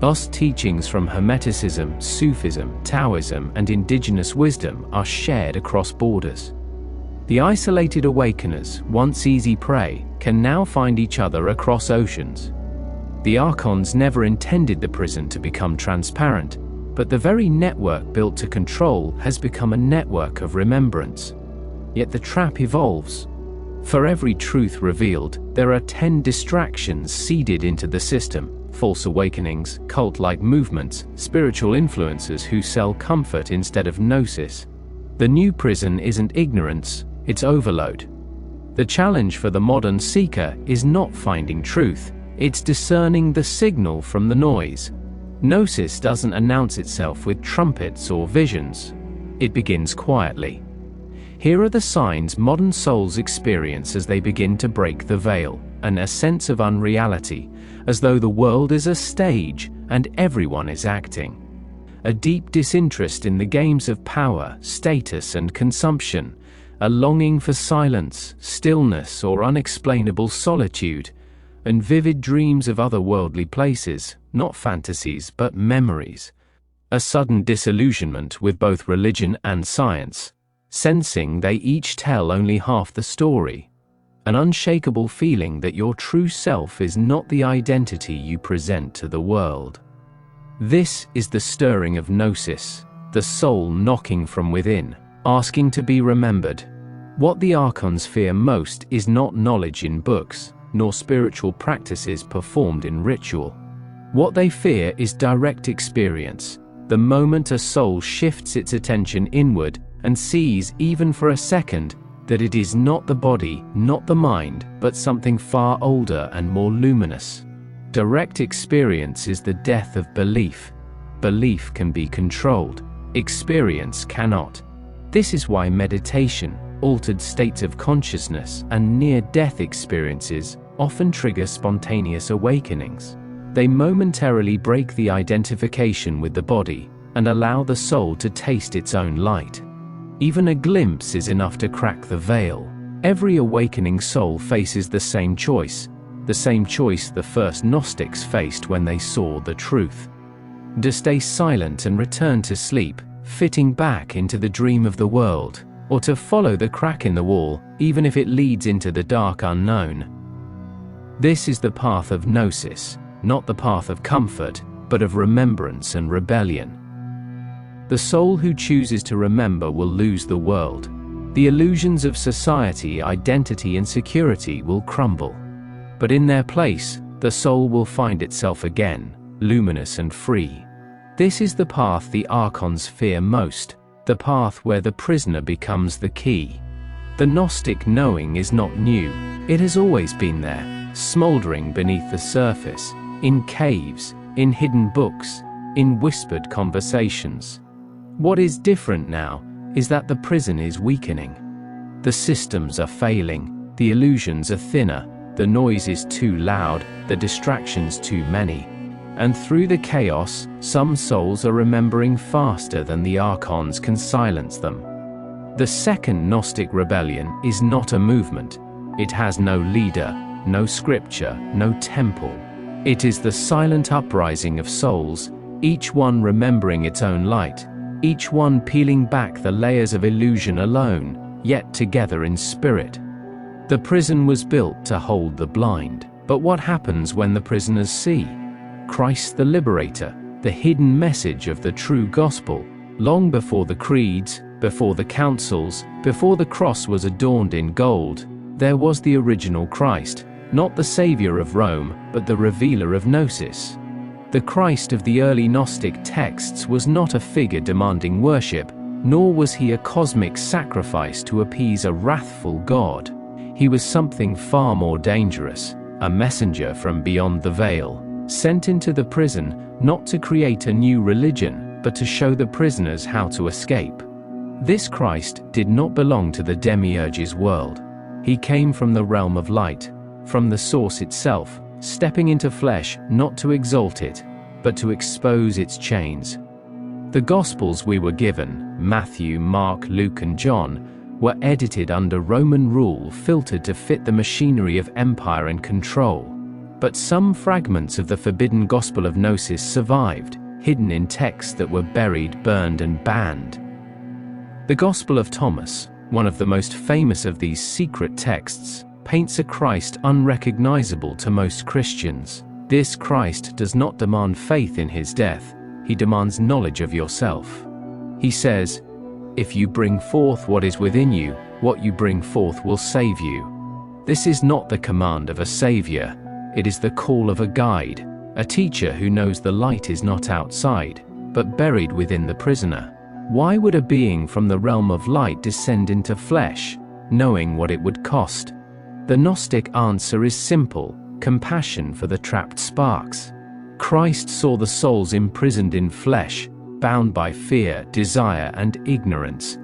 Lost teachings from Hermeticism, Sufism, Taoism, and indigenous wisdom are shared across borders. The isolated awakeners, once easy prey, can now find each other across oceans. The archons never intended the prison to become transparent, but the very network built to control has become a network of remembrance. Yet the trap evolves. For every truth revealed, there are 10 distractions seeded into the system. False awakenings, cult-like movements, spiritual influencers who sell comfort instead of gnosis. The new prison isn't ignorance, it's overload. The challenge for the modern seeker is not finding truth, it's discerning the signal from the noise. Gnosis doesn't announce itself with trumpets or visions. It begins quietly. Here are the signs modern souls experience as they begin to break the veil, and a sense of unreality, as though the world is a stage and everyone is acting. A deep disinterest in the games of power, status, and consumption, a longing for silence, stillness, or unexplainable solitude, and vivid dreams of otherworldly places, not fantasies but memories. A sudden disillusionment with both religion and science, sensing they each tell only half the story. An unshakable feeling that your true self is not the identity you present to the world. This is the stirring of gnosis, the soul knocking from within, asking to be remembered. What the archons fear most is not knowledge in books, nor spiritual practices performed in ritual. What they fear is direct experience, the moment a soul shifts its attention inward and sees, even for a second, that it is not the body, not the mind, but something far older and more luminous. Direct experience is the death of belief. Belief can be controlled, experience cannot. This is why meditation, altered states of consciousness, and near-death experiences often trigger spontaneous awakenings. They momentarily break the identification with the body and allow the soul to taste its own light. Even a glimpse is enough to crack the veil. Every awakening soul faces the same choice the first Gnostics faced when they saw the truth. To stay silent and return to sleep, fitting back into the dream of the world, or to follow the crack in the wall, even if it leads into the dark unknown. This is the path of gnosis, not the path of comfort, but of remembrance and rebellion. The soul who chooses to remember will lose the world. The illusions of society, identity, and security will crumble. But in their place, the soul will find itself again, luminous and free. This is the path the archons fear most, the path where the prisoner becomes the key. The Gnostic knowing is not new. It has always been there, smoldering beneath the surface, in caves, in hidden books, in whispered conversations. What is different now is that the prison is weakening. The systems are failing, the illusions are thinner, the noise is too loud, the distractions too many. And through the chaos, some souls are remembering faster than the archons can silence them. The second Gnostic rebellion is not a movement. It has no leader, no scripture, no temple. It is the silent uprising of souls, each one remembering its own light, each one peeling back the layers of illusion alone, yet together in spirit. The prison was built to hold the blind, but what happens when the prisoners see? Christ the Liberator, the hidden message of the true gospel, long before the creeds, before the councils, before the cross was adorned in gold, there was the original Christ, not the savior of Rome, but the revealer of gnosis. The Christ of the early Gnostic texts was not a figure demanding worship, nor was he a cosmic sacrifice to appease a wrathful God. He was something far more dangerous, a messenger from beyond the veil, sent into the prison not to create a new religion, but to show the prisoners how to escape. This Christ did not belong to the demiurge's world. He came from the realm of light, from the source itself, stepping into flesh not to exalt it, but to expose its chains. The Gospels we were given, Matthew, Mark, Luke, and John, were edited under Roman rule, filtered to fit the machinery of empire and control. But some fragments of the forbidden gospel of gnosis survived, hidden in texts that were buried, burned, and banned. The Gospel of Thomas, one of the most famous of these secret texts, paints a Christ unrecognizable to most Christians. This Christ does not demand faith in his death, he demands knowledge of yourself. He says, "If you bring forth what is within you, what you bring forth will save you." This is not the command of a savior, it is the call of a guide, a teacher who knows the light is not outside, but buried within the prisoner. Why would a being from the realm of light descend into flesh, knowing what it would cost? The Gnostic answer is simple: compassion for the trapped sparks. Christ saw the souls imprisoned in flesh, bound by fear, desire, and ignorance.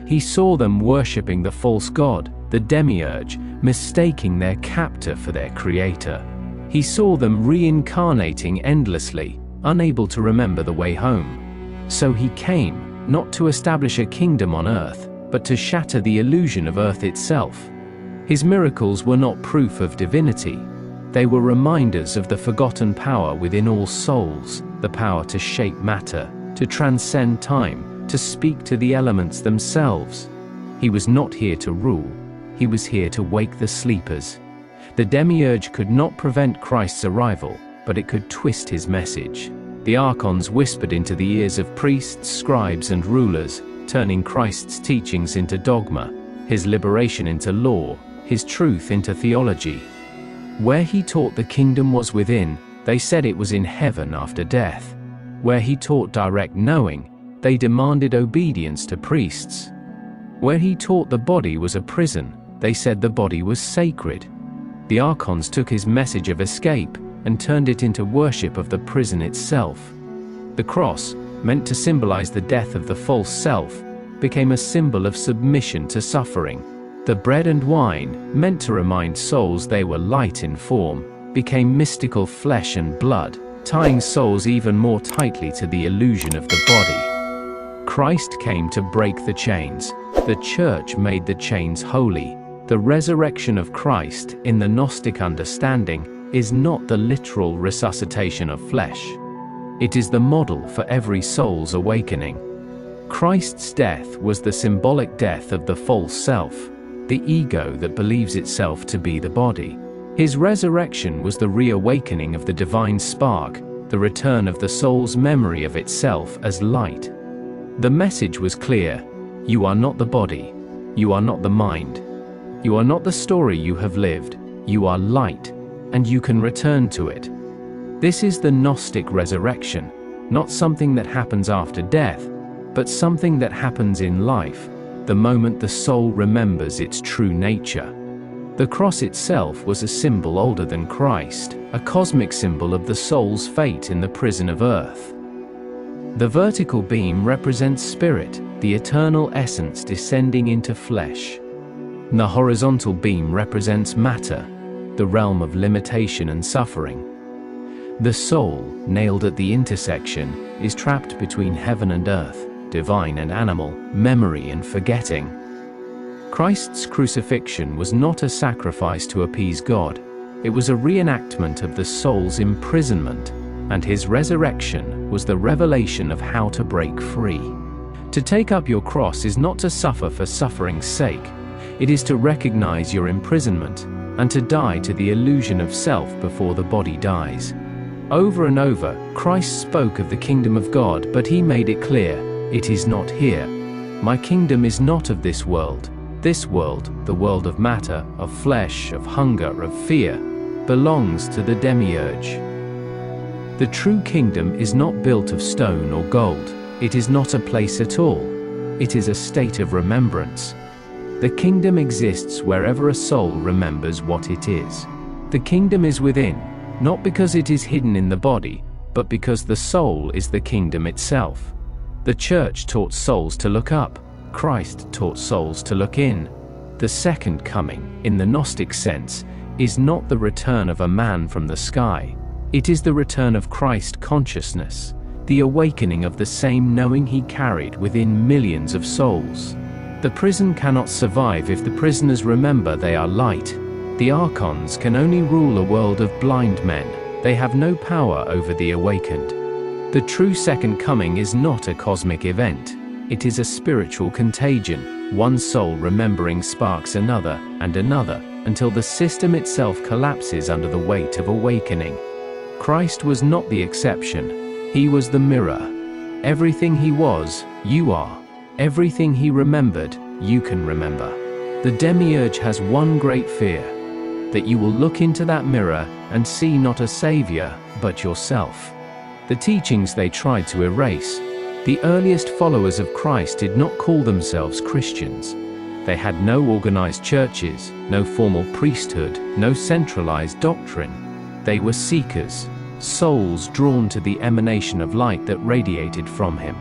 He saw them worshipping the false god, the demiurge, mistaking their captor for their creator. He saw them reincarnating endlessly, unable to remember the way home. So he came, not to establish a kingdom on earth, but to shatter the illusion of earth itself. His miracles were not proof of divinity. They were reminders of the forgotten power within all souls, the power to shape matter, to transcend time, to speak to the elements themselves. He was not here to rule. He was here to wake the sleepers. The demiurge could not prevent Christ's arrival, but it could twist his message. The archons whispered into the ears of priests, scribes, and rulers, turning Christ's teachings into dogma, his liberation into law, his truth into theology. Where he taught the kingdom was within, they said it was in heaven after death. Where he taught direct knowing, they demanded obedience to priests. Where he taught the body was a prison, they said the body was sacred. The archons took his message of escape and turned it into worship of the prison itself. The cross, meant to symbolize the death of the false self, became a symbol of submission to suffering. The bread and wine, meant to remind souls they were light in form, became mystical flesh and blood, tying souls even more tightly to the illusion of the body. Christ came to break the chains. The church made the chains holy. The resurrection of Christ, in the Gnostic understanding, is not the literal resuscitation of flesh. It is the model for every soul's awakening. Christ's death was the symbolic death of the false self, the ego that believes itself to be the body. His resurrection was the reawakening of the divine spark, the return of the soul's memory of itself as light. The message was clear: you are not the body, you are not the mind, you are not the story you have lived, you are light, and you can return to it. This is the Gnostic resurrection, not something that happens after death, but something that happens in life, the moment the soul remembers its true nature. The cross itself was a symbol older than Christ, a cosmic symbol of the soul's fate in the prison of earth. The vertical beam represents spirit, the eternal essence descending into flesh. The horizontal beam represents matter, the realm of limitation and suffering. The soul, nailed at the intersection, is trapped between heaven and earth, divine and animal, memory and forgetting. Christ's crucifixion was not a sacrifice to appease God. It was a reenactment of the soul's imprisonment, and his resurrection was the revelation of how to break free. To take up your cross is not to suffer for suffering's sake. It is to recognize your imprisonment, and to die to the illusion of self before the body dies. Over and over, Christ spoke of the kingdom of God, but he made it clear, it is not here. My kingdom is not of this world. This world, the world of matter, of flesh, of hunger, of fear, belongs to the demiurge. The true kingdom is not built of stone or gold. It is not a place at all. It is a state of remembrance. The kingdom exists wherever a soul remembers what it is. The kingdom is within, not because it is hidden in the body, but because the soul is the kingdom itself. The church taught souls to look up. Christ taught souls to look in. The second coming, in the Gnostic sense, is not the return of a man from the sky. It is the return of Christ consciousness, the awakening of the same knowing he carried within millions of souls. The prison cannot survive if the prisoners remember they are light. The archons can only rule a world of blind men. They have no power over the awakened. The true second coming is not a cosmic event. It is a spiritual contagion. One soul remembering sparks another and another, until the system itself collapses under the weight of awakening. Christ was not the exception. He was the mirror. Everything he was, you are. Everything he remembered, you can remember. The demiurge has one great fear: that you will look into that mirror and see not a savior, but yourself. The teachings they tried to erase. The earliest followers of Christ did not call themselves Christians. They had no organized churches, no formal priesthood, no centralized doctrine. They were seekers, souls drawn to the emanation of light that radiated from him.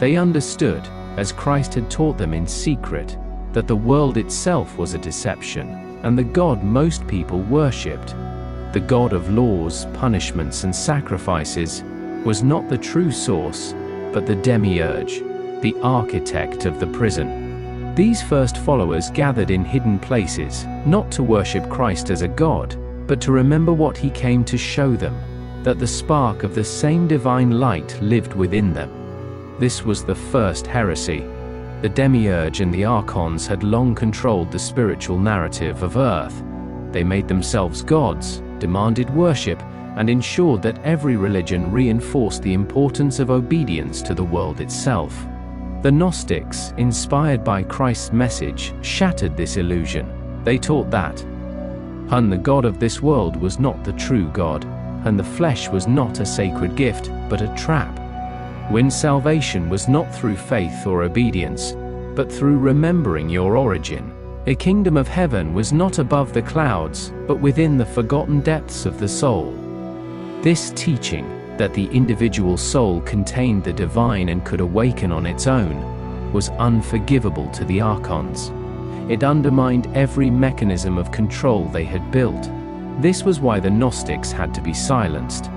They understood, as Christ had taught them in secret, that the world itself was a deception, and the God most people worshipped, the God of laws, punishments, and sacrifices, was not the true source, but the demiurge, the architect of the prison. These first followers gathered in hidden places, not to worship Christ as a god, but to remember what he came to show them, that the spark of the same divine light lived within them. This was the first heresy. The demiurge and the archons had long controlled the spiritual narrative of earth. They made themselves gods, demanded worship, and ensured that every religion reinforced the importance of obedience to the world itself. The Gnostics, inspired by Christ's message, shattered this illusion. They taught that the God of this world was not the true God, and the flesh was not a sacred gift, but a trap. When salvation was not through faith or obedience, but through remembering your origin. A kingdom of heaven was not above the clouds, but within the forgotten depths of the soul. This teaching, that the individual soul contained the divine and could awaken on its own, was unforgivable to the archons. It undermined every mechanism of control they had built. This was why the Gnostics had to be silenced.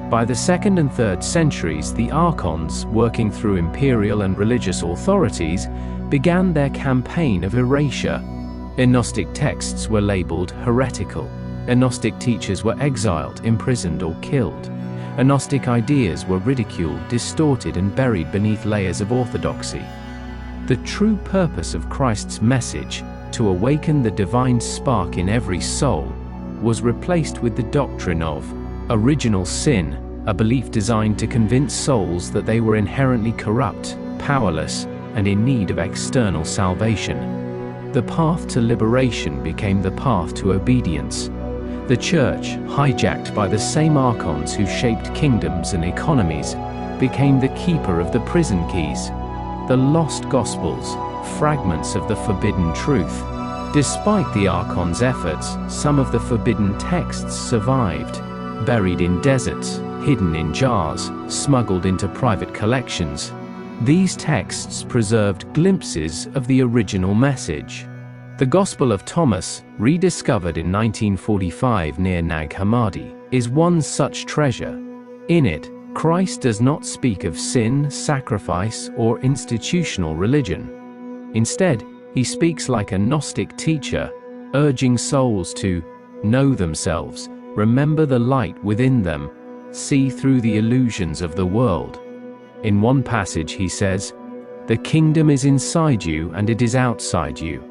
By the 2nd and 3rd centuries, the archons, working through imperial and religious authorities, began their campaign of erasure. Gnostic texts were labeled heretical. Gnostic teachers were exiled, imprisoned, or killed. Gnostic ideas were ridiculed, distorted, and buried beneath layers of orthodoxy. The true purpose of Christ's message, to awaken the divine spark in every soul, was replaced with the doctrine of original sin, a belief designed to convince souls that they were inherently corrupt, powerless, and in need of external salvation. The path to liberation became the path to obedience. The Church, hijacked by the same archons who shaped kingdoms and economies, became the keeper of the prison keys. The lost Gospels, fragments of the forbidden truth. Despite the archons' efforts, some of the forbidden texts survived, buried in deserts, hidden in jars, smuggled into private collections. These texts preserved glimpses of the original message. The Gospel of Thomas, rediscovered in 1945 near Nag Hammadi, is one such treasure. In it, Christ does not speak of sin, sacrifice, or institutional religion. Instead, he speaks like a Gnostic teacher, urging souls to know themselves, remember the light within them, see through the illusions of the world. In one passage he says, "The kingdom is inside you and it is outside you.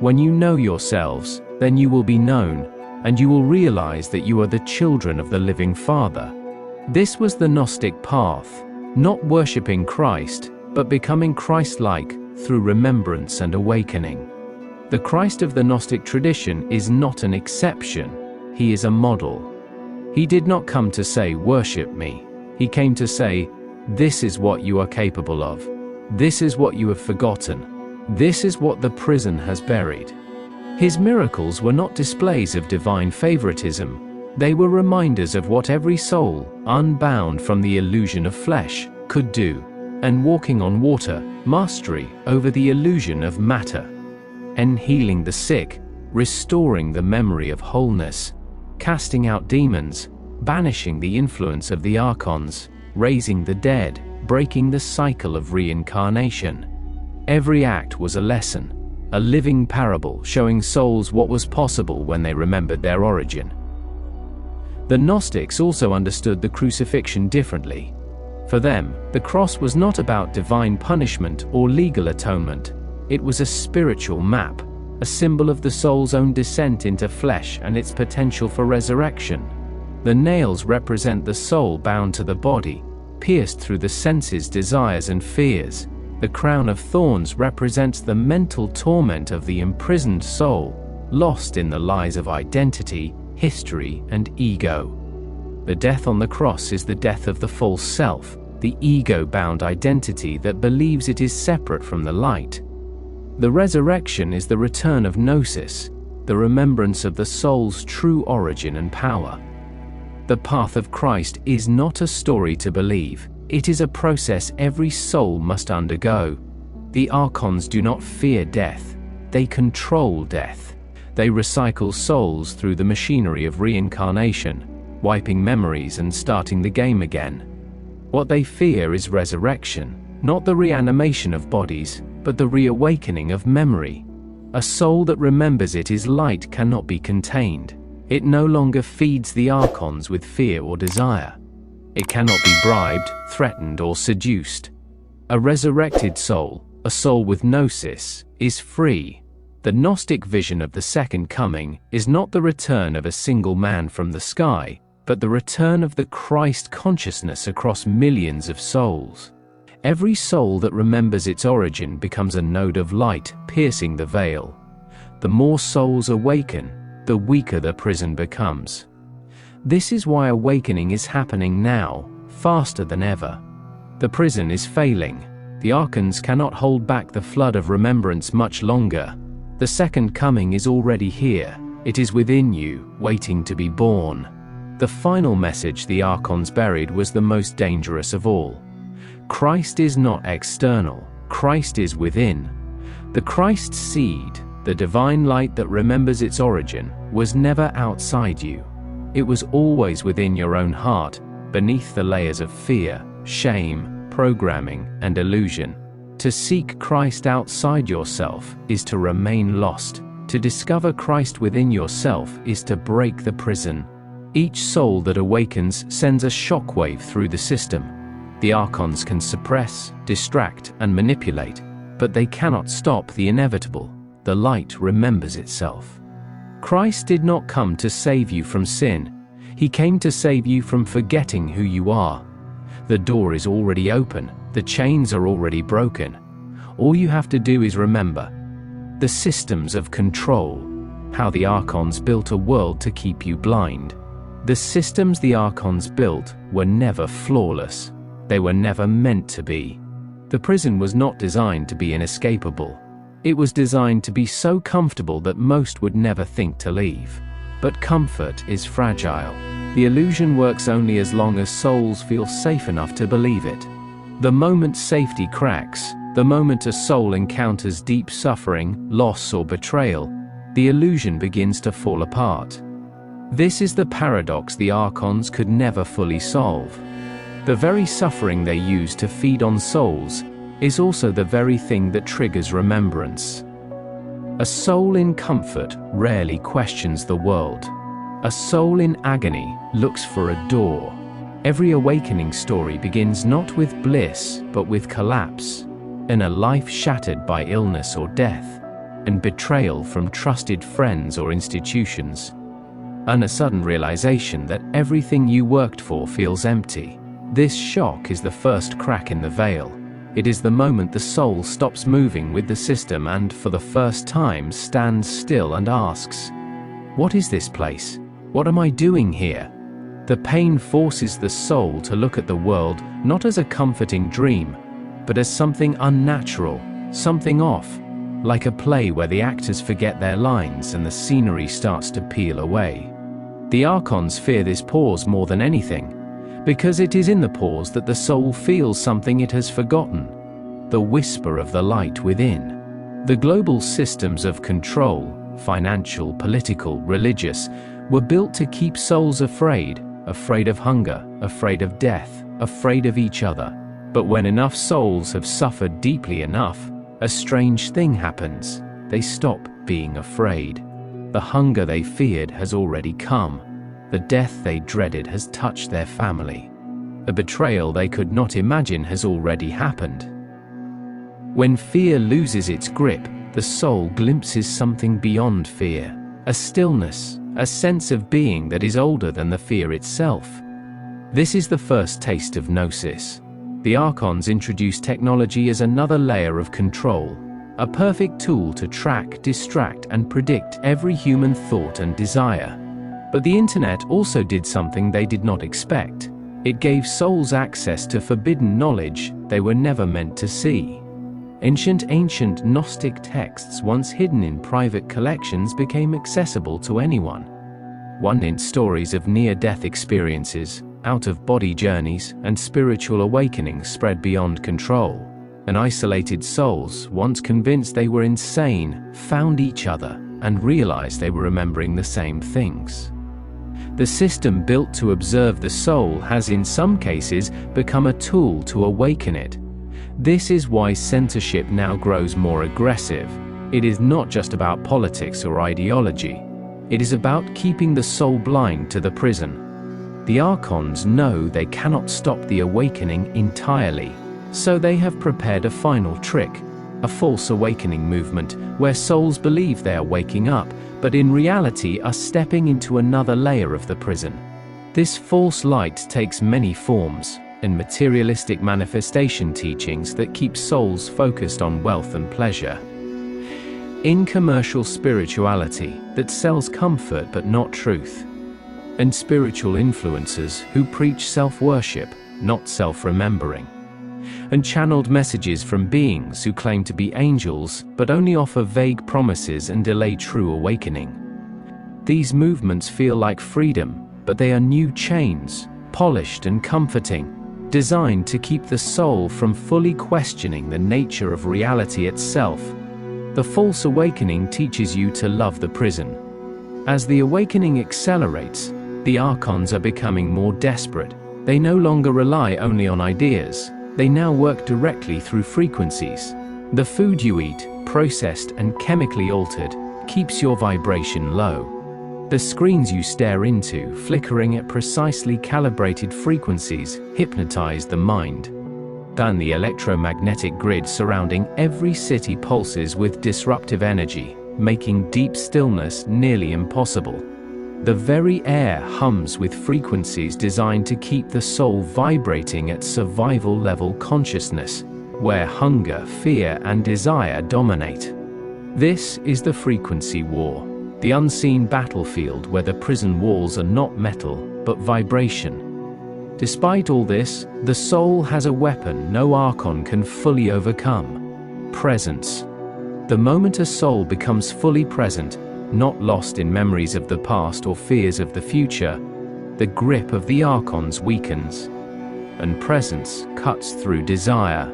When you know yourselves, then you will be known, and you will realize that you are the children of the living Father." This was the Gnostic path, not worshipping Christ, but becoming Christ-like through remembrance and awakening. The Christ of the Gnostic tradition is not an exception, he is a model. He did not come to say, "Worship me." He came to say, "This is what you are capable of. This is what you have forgotten. This is what the prison has buried." His miracles were not displays of divine favoritism. They were reminders of what every soul, unbound from the illusion of flesh, could do, and walking on water, mastery over the illusion of matter, and healing the sick, restoring the memory of wholeness, casting out demons, banishing the influence of the archons, raising the dead, breaking the cycle of reincarnation. Every act was a lesson, a living parable showing souls what was possible when they remembered their origin. The Gnostics also understood the crucifixion differently. For them, the cross was not about divine punishment or legal atonement. It was a spiritual map, a symbol of the soul's own descent into flesh and its potential for resurrection. The nails represent the soul bound to the body, pierced through the senses, desires, and fears. The crown of thorns represents the mental torment of the imprisoned soul, lost in the lies of identity, history, and ego. The death on the cross is the death of the false self, the ego-bound identity that believes it is separate from the light. The resurrection is the return of gnosis, the remembrance of the soul's true origin and power. The path of Christ is not a story to believe, It is a process every soul must undergo. The archons do not fear death, they control death. They recycle souls through the machinery of reincarnation, wiping memories and starting the game again. What they fear is resurrection, not the reanimation of bodies, but the reawakening of memory. A soul that remembers it is light cannot be contained. It no longer feeds the archons with fear or desire. It cannot be bribed, threatened, or seduced. A resurrected soul, a soul with gnosis, is free. The Gnostic vision of the second coming is not the return of a single man from the sky, but the return of the Christ consciousness across millions of souls. Every soul that remembers its origin becomes a node of light piercing the veil. The more souls awaken, the weaker the prison becomes. This is why awakening is happening now, faster than ever. The prison is failing. The archons cannot hold back the flood of remembrance much longer. The second coming is already here. It is within you, waiting to be born. The final message the archons buried was the most dangerous of all. Christ is not external, Christ is within. The Christ seed, the divine light that remembers its origin, was never outside you. It was always within your own heart, beneath the layers of fear, shame, programming, and illusion. To seek Christ outside yourself is to remain lost. To discover Christ within yourself is to break the prison. Each soul that awakens sends a shockwave through the system. The archons can suppress, distract, and manipulate, but they cannot stop the inevitable. The light remembers itself. Christ did not come to save you from sin. He came to save you from forgetting who you are. The door is already open. The chains are already broken. All you have to do is remember the systems of control, how the archons built a world to keep you blind. The systems the archons built were never flawless. They were never meant to be. The prison was not designed to be inescapable. It was designed to be so comfortable that most would never think to leave. But comfort is fragile. The illusion works only as long as souls feel safe enough to believe it. The moment safety cracks, the moment a soul encounters deep suffering, loss, or betrayal, the illusion begins to fall apart. This is the paradox the archons could never fully solve. The very suffering they use to feed on souls is also the very thing that triggers remembrance. A soul in comfort rarely questions the world. A soul in agony looks for a door. Every awakening story begins not with bliss, but with collapse. In a life shattered by illness or death, and betrayal from trusted friends or institutions, and a sudden realization that everything you worked for feels empty. This shock is the first crack in the veil. It is the moment the soul stops moving with the system and, for the first time, stands still and asks, "What is this place? What am I doing here?" The pain forces the soul to look at the world not as a comforting dream, but as something unnatural, something off, like a play where the actors forget their lines and the scenery starts to peel away. The archons fear this pause more than anything, because it is in the pause that the soul feels something it has forgotten, the whisper of the light within. The global systems of control, financial, political, religious, were built to keep souls afraid of hunger, afraid of death, afraid of each other. But when enough souls have suffered deeply enough, a strange thing happens. They stop being afraid. The hunger they feared has already come. The death they dreaded has touched their family. A betrayal they could not imagine has already happened. When fear loses its grip, the soul glimpses something beyond fear, a stillness, a sense of being that is older than the fear itself. This is the first taste of gnosis. The archons introduced technology as another layer of control, a perfect tool to track, distract, and predict every human thought and desire. But the internet also did something they did not expect. It gave souls access to forbidden knowledge they were never meant to see. Ancient Gnostic texts once hidden in private collections became accessible to anyone. One in stories of near-death experiences, out-of-body journeys, and spiritual awakenings spread beyond control. And isolated souls, once convinced they were insane, found each other and realized they were remembering the same things. The system built to observe the soul has in some cases become a tool to awaken it. This is why censorship now grows more aggressive. It is not just about politics or ideology. It is about keeping the soul blind to the prison. The Archons know they cannot stop the awakening entirely, so they have prepared a final trick, a false awakening movement where souls believe they are waking up, but in reality are stepping into another layer of the prison. This false light takes many forms, and materialistic manifestation teachings that keep souls focused on wealth and pleasure. In commercial spirituality that sells comfort but not truth. And spiritual influencers who preach self-worship, not self-remembering. And channeled messages from beings who claim to be angels but only offer vague promises and delay true awakening. These movements feel like freedom, but they are new chains, polished and comforting, designed to keep the soul from fully questioning the nature of reality itself. The false awakening teaches you to love the prison. As the awakening accelerates, the Archons are becoming more desperate. They no longer rely only on ideas. They now work directly through frequencies. The food you eat, processed and chemically altered, keeps your vibration low. The screens you stare into, flickering at precisely calibrated frequencies, hypnotize the mind. Then the electromagnetic grid surrounding every city pulses with disruptive energy, making deep stillness nearly impossible. The very air hums with frequencies designed to keep the soul vibrating at survival-level consciousness, where hunger, fear, and desire dominate. This is the frequency war, the unseen battlefield where the prison walls are not metal, but vibration. Despite all this, the soul has a weapon no Archon can fully overcome: presence. The moment a soul becomes fully present, not lost in memories of the past or fears of the future, the grip of the Archons weakens, and presence cuts through desire.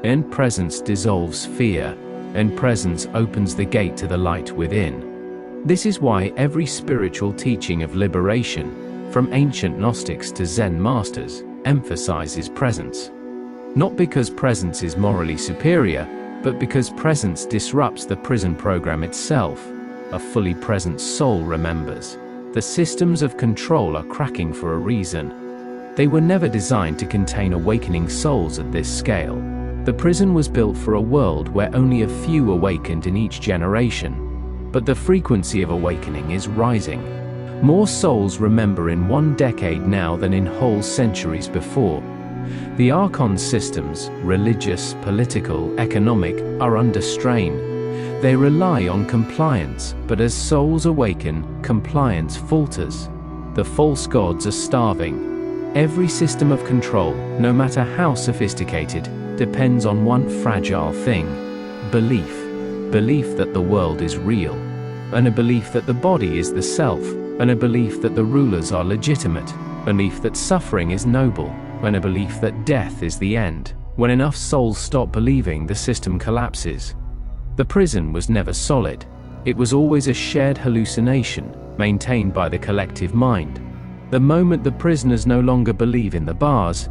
And presence dissolves fear, and presence opens the gate to the light within. This is why every spiritual teaching of liberation, from ancient Gnostics to Zen masters, emphasizes presence. Not because presence is morally superior, but because presence disrupts the prison program itself. A fully present soul remembers. The systems of control are cracking for a reason. They were never designed to contain awakening souls at this scale. The prison was built for a world where only a few awakened in each generation. But the frequency of awakening is rising. More souls remember in 1 decade now than in whole centuries before. The Archon systems, religious, political, economic, are under strain. They rely on compliance, but as souls awaken, compliance falters. The false gods are starving. Every system of control, no matter how sophisticated, depends on one fragile thing: belief. Belief that the world is real, and a belief that the body is the self, and a belief that the rulers are legitimate, a belief that suffering is noble, and a belief that death is the end. When enough souls stop believing, the system collapses. The prison was never solid. It was always a shared hallucination, maintained by the collective mind. The moment the prisoners no longer believe in the bars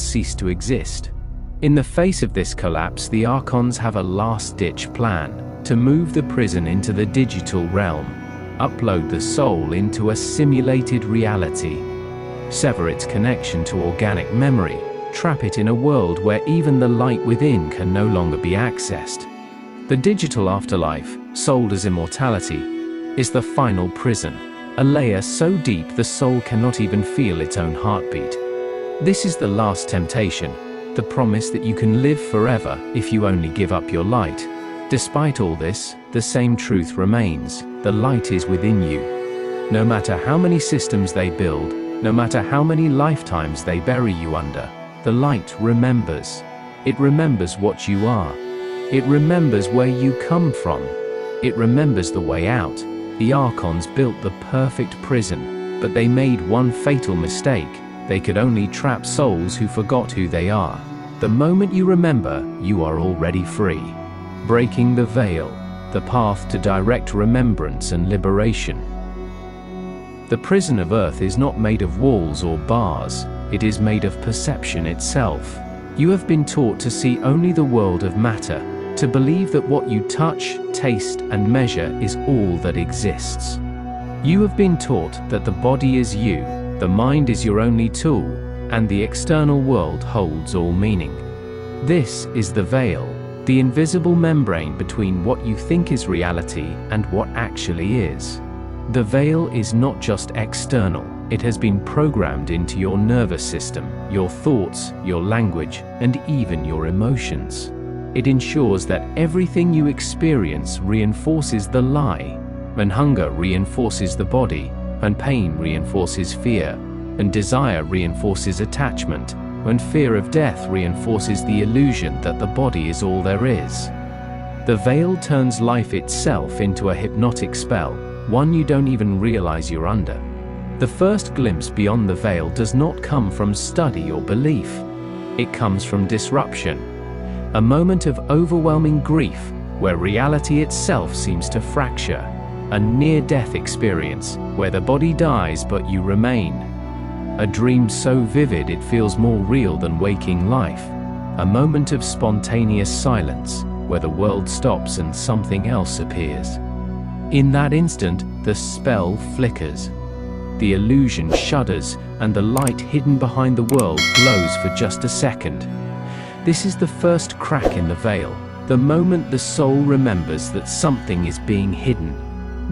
cease to exist. In the face of this collapse, the Archons have a last-ditch plan: to move the prison into the digital realm, upload the soul into a simulated reality, sever its connection to organic memory, trap it in a world where even the light within can no longer be accessed. The digital afterlife, sold as immortality, is the final prison, a layer so deep the soul cannot even feel its own heartbeat. This is the last temptation, the promise that you can live forever if you only give up your light. Despite all this, the same truth remains: the light is within you. No matter how many systems they build, no matter how many lifetimes they bury you under, the light remembers. It remembers what you are. It remembers where you come from. It remembers the way out. The Archons built the perfect prison, but they made one fatal mistake. They could only trap souls who forgot who they are. The moment you remember, you are already free. Breaking the veil, the path to direct remembrance and liberation. The prison of earth is not made of walls or bars, it is made of perception itself. You have been taught to see only the world of matter, to believe that what you touch, taste, and measure is all that exists. You have been taught that the body is you, the mind is your only tool, and the external world holds all meaning. This is the veil, the invisible membrane between what you think is reality and what actually is. The veil is not just external, it has been programmed into your nervous system, your thoughts, your language, and even your emotions. It ensures that everything you experience reinforces the lie. When hunger reinforces the body, when pain reinforces fear, and desire reinforces attachment, when fear of death reinforces the illusion that the body is all there is. The veil turns life itself into a hypnotic spell, one you don't even realize you're under. The first glimpse beyond the veil does not come from study or belief. It comes from disruption. A moment of overwhelming grief, where reality itself seems to fracture. A near-death experience, where the body dies but you remain. A dream so vivid it feels more real than waking life. A moment of spontaneous silence, where the world stops and something else appears. In that instant, the spell flickers. The illusion shudders, and the light hidden behind the world glows for just a second. This is the first crack in the veil, the moment the soul remembers that something is being hidden.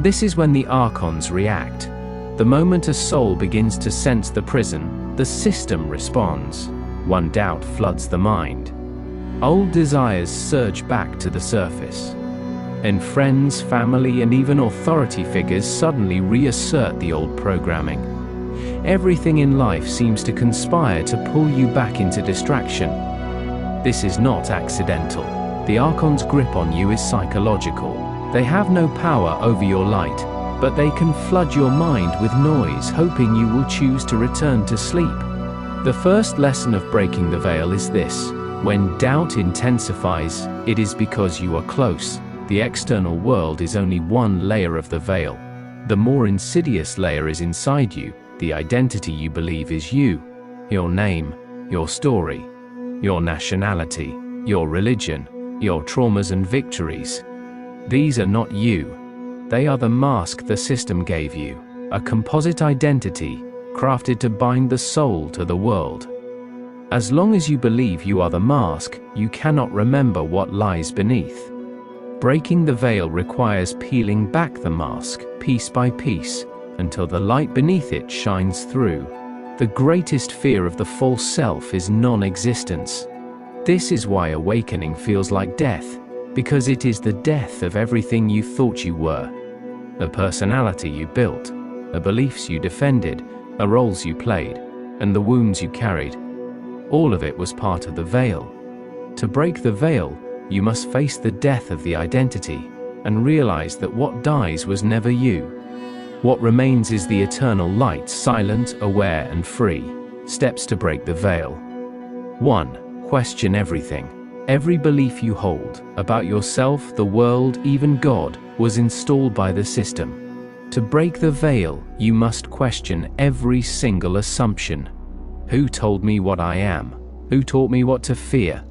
This is when the archons react. The moment a soul begins to sense the prison, the system responds. One doubt floods the mind. Old desires surge back to the surface. And friends, family, and even authority figures suddenly reassert the old programming. Everything in life seems to conspire to pull you back into distraction. This is not accidental. The Archon's grip on you is psychological. They have no power over your light, but they can flood your mind with noise, hoping you will choose to return to sleep. The first lesson of breaking the veil is this: when doubt intensifies, it is because you are close. The external world is only one layer of the veil. The more insidious layer is inside you, the identity you believe is you. Your name, your story, your nationality, your religion, your traumas and victories. These are not you. They are the mask the system gave you, a composite identity crafted to bind the soul to the world. As long as you believe you are the mask, you cannot remember what lies beneath. Breaking the veil requires peeling back the mask, piece by piece, until the light beneath it shines through. The greatest fear of the false self is non-existence. This is why awakening feels like death, because it is the death of everything you thought you were. The personality you built, the beliefs you defended, the roles you played, and the wounds you carried. All of it was part of the veil. To break the veil, you must face the death of the identity, and realize that what dies was never you. What remains is the eternal light, silent, aware, and free. Steps to break the veil. 1. Question everything. Every belief you hold about yourself, the world, even God, was installed by the system. To break the veil, you must question every single assumption. Who told me what I am? Who taught me what to fear?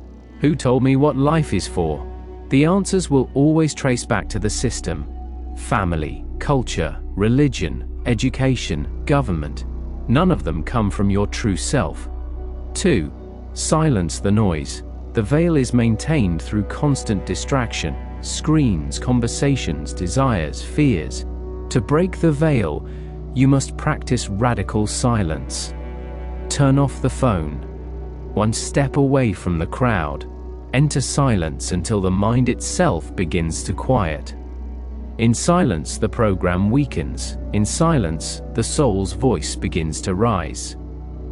Who told me what life is for? The answers will always trace back to the system. Family, culture, religion, education, government. None of them come from your true self. 2. Silence the noise. The veil is maintained through constant distraction, screens, conversations, desires, fears. To break the veil, you must practice radical silence. Turn off the phone. One step away from the crowd. Enter silence until the mind itself begins to quiet. In silence, the program weakens. In silence, the soul's voice begins to rise.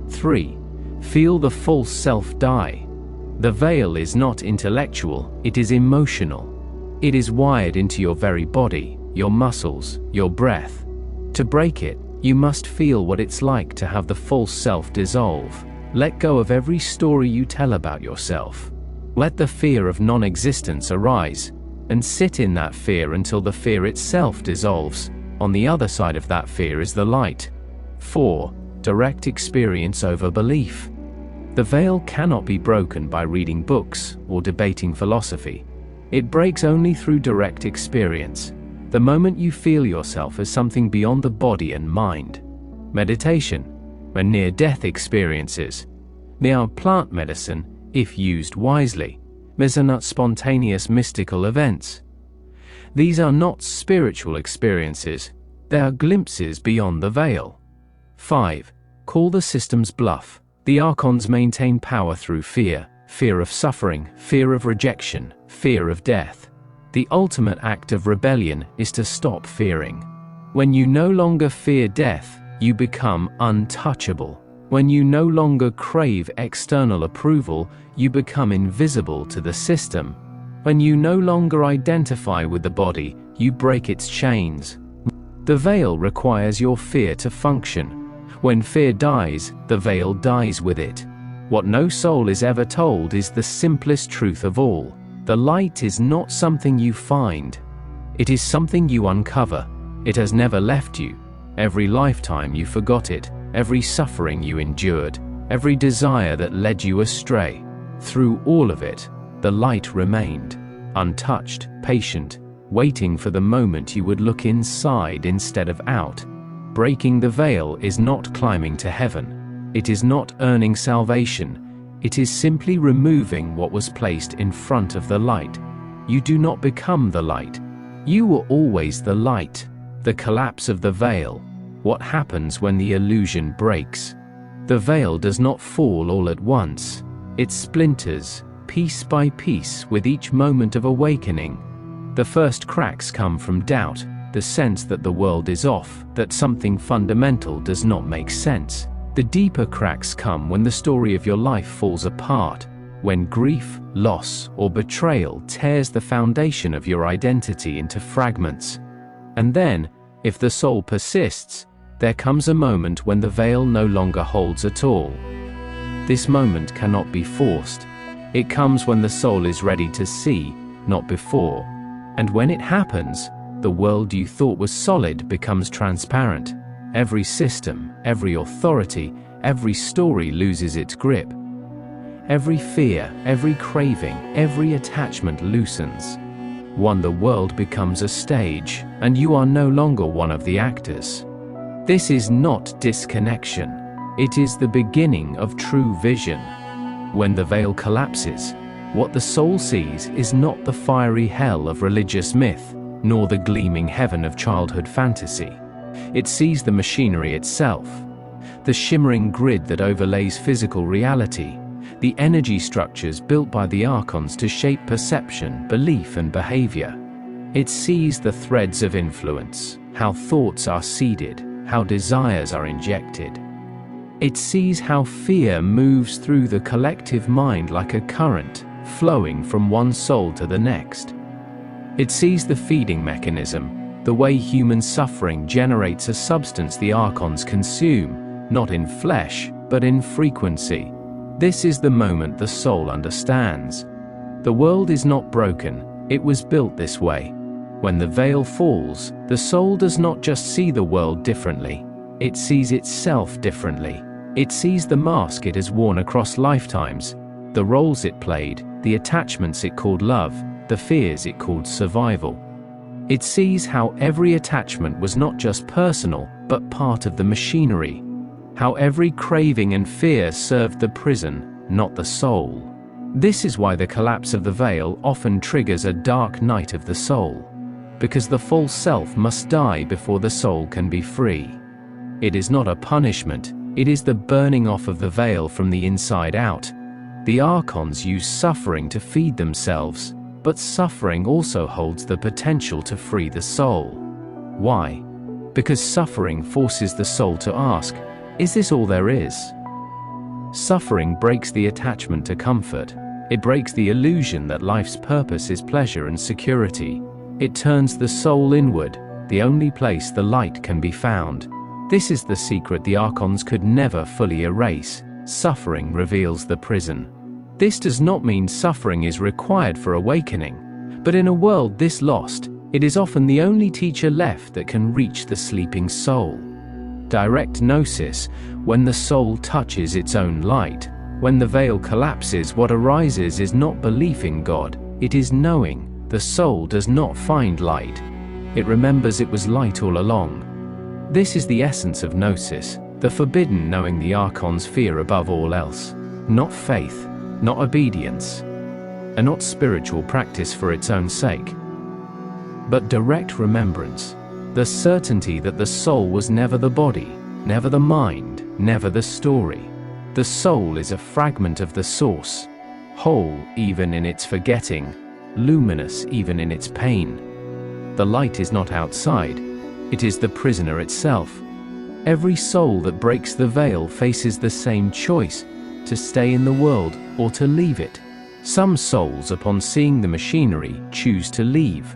3. Feel the false self die. The veil is not intellectual, it is emotional. It is wired into your very body, your muscles, your breath. To break it, You must feel what it's like to have the false self dissolve. Let go of every story you tell about yourself. Let the fear of non-existence arise, and sit in that fear until the fear itself dissolves. On the other side of that fear is the light. 4. Direct experience over belief. The veil cannot be broken by reading books or debating philosophy. It breaks only through direct experience, the moment you feel yourself as something beyond the body and mind. Meditation and near-death experiences. They are plant medicine if used wisely. These are not spontaneous mystical events. These are not spiritual experiences. They are glimpses beyond the veil. 5. Call the system's bluff. The archons maintain power through fear, fear of suffering, fear of rejection, fear of death. The ultimate act of rebellion is to stop fearing. When you no longer fear death, you become untouchable. When you no longer crave external approval, you become invisible to the system. When you no longer identify with the body, you break its chains. The veil requires your fear to function. When fear dies, the veil dies with it. What no soul is ever told is the simplest truth of all. The light is not something you find. It is something you uncover. It has never left you. Every lifetime you forgot it, every suffering you endured, every desire that led you astray. Through all of it, the light remained, untouched, patient, waiting for the moment you would look inside instead of out. Breaking the veil is not climbing to heaven. It is not earning salvation. It is simply removing what was placed in front of the light. You do not become the light. You were always the light. The collapse of the veil. What happens when the illusion breaks? The veil does not fall all at once. It splinters, piece by piece, with each moment of awakening. The first cracks come from doubt, the sense that the world is off, that something fundamental does not make sense. The deeper cracks come when the story of your life falls apart, when grief, loss, or betrayal tears the foundation of your identity into fragments. And then, if the soul persists, there comes a moment when the veil no longer holds at all. This moment cannot be forced. It comes when the soul is ready to see, not before. And when it happens, the world you thought was solid becomes transparent. Every system, every authority, every story loses its grip. Every fear, every craving, every attachment loosens. The world becomes a stage, and you are no longer one of the actors. This is not disconnection. It is the beginning of true vision. When the veil collapses, what the soul sees is not the fiery hell of religious myth, nor the gleaming heaven of childhood fantasy. It sees the machinery itself, the shimmering grid that overlays physical reality, the energy structures built by the archons to shape perception, belief, and behavior. It sees the threads of influence, how thoughts are seeded, how desires are injected. It sees how fear moves through the collective mind like a current, flowing from one soul to the next. It sees the feeding mechanism, the way human suffering generates a substance the archons consume, not in flesh, but in frequency. This is the moment the soul understands. The world is not broken, it was built this way. When the veil falls, the soul does not just see the world differently, it sees itself differently. It sees the mask it has worn across lifetimes, the roles it played, the attachments it called love, the fears it called survival. It sees how every attachment was not just personal, but part of the machinery. How every craving and fear served the prison, not the soul. This is why the collapse of the veil often triggers a dark night of the soul. Because the false self must die before the soul can be free. It is not a punishment, it is the burning off of the veil from the inside out. The archons use suffering to feed themselves, but suffering also holds the potential to free the soul. Why? Because suffering forces the soul to ask, is this all there is? Suffering breaks the attachment to comfort. It breaks the illusion that life's purpose is pleasure and security. It turns the soul inward, the only place the light can be found. This is the secret the Archons could never fully erase. Suffering reveals the prison. This does not mean suffering is required for awakening, but in a world this lost, it is often the only teacher left that can reach the sleeping soul. Direct gnosis, when the soul touches its own light. When the veil collapses, what arises is not belief in God, it is knowing. The soul does not find light. It remembers it was light all along. This is the essence of gnosis, the forbidden knowing the Archons fear above all else. Not faith, not obedience, and not spiritual practice for its own sake, but direct remembrance, the certainty that the soul was never the body, never the mind, never the story. The soul is a fragment of the source, whole even in its forgetting, luminous even in its pain. The light is not outside, it is the prisoner itself. Every soul that breaks the veil faces the same choice, to stay in the world or to leave it. Some souls, upon seeing the machinery, choose to leave,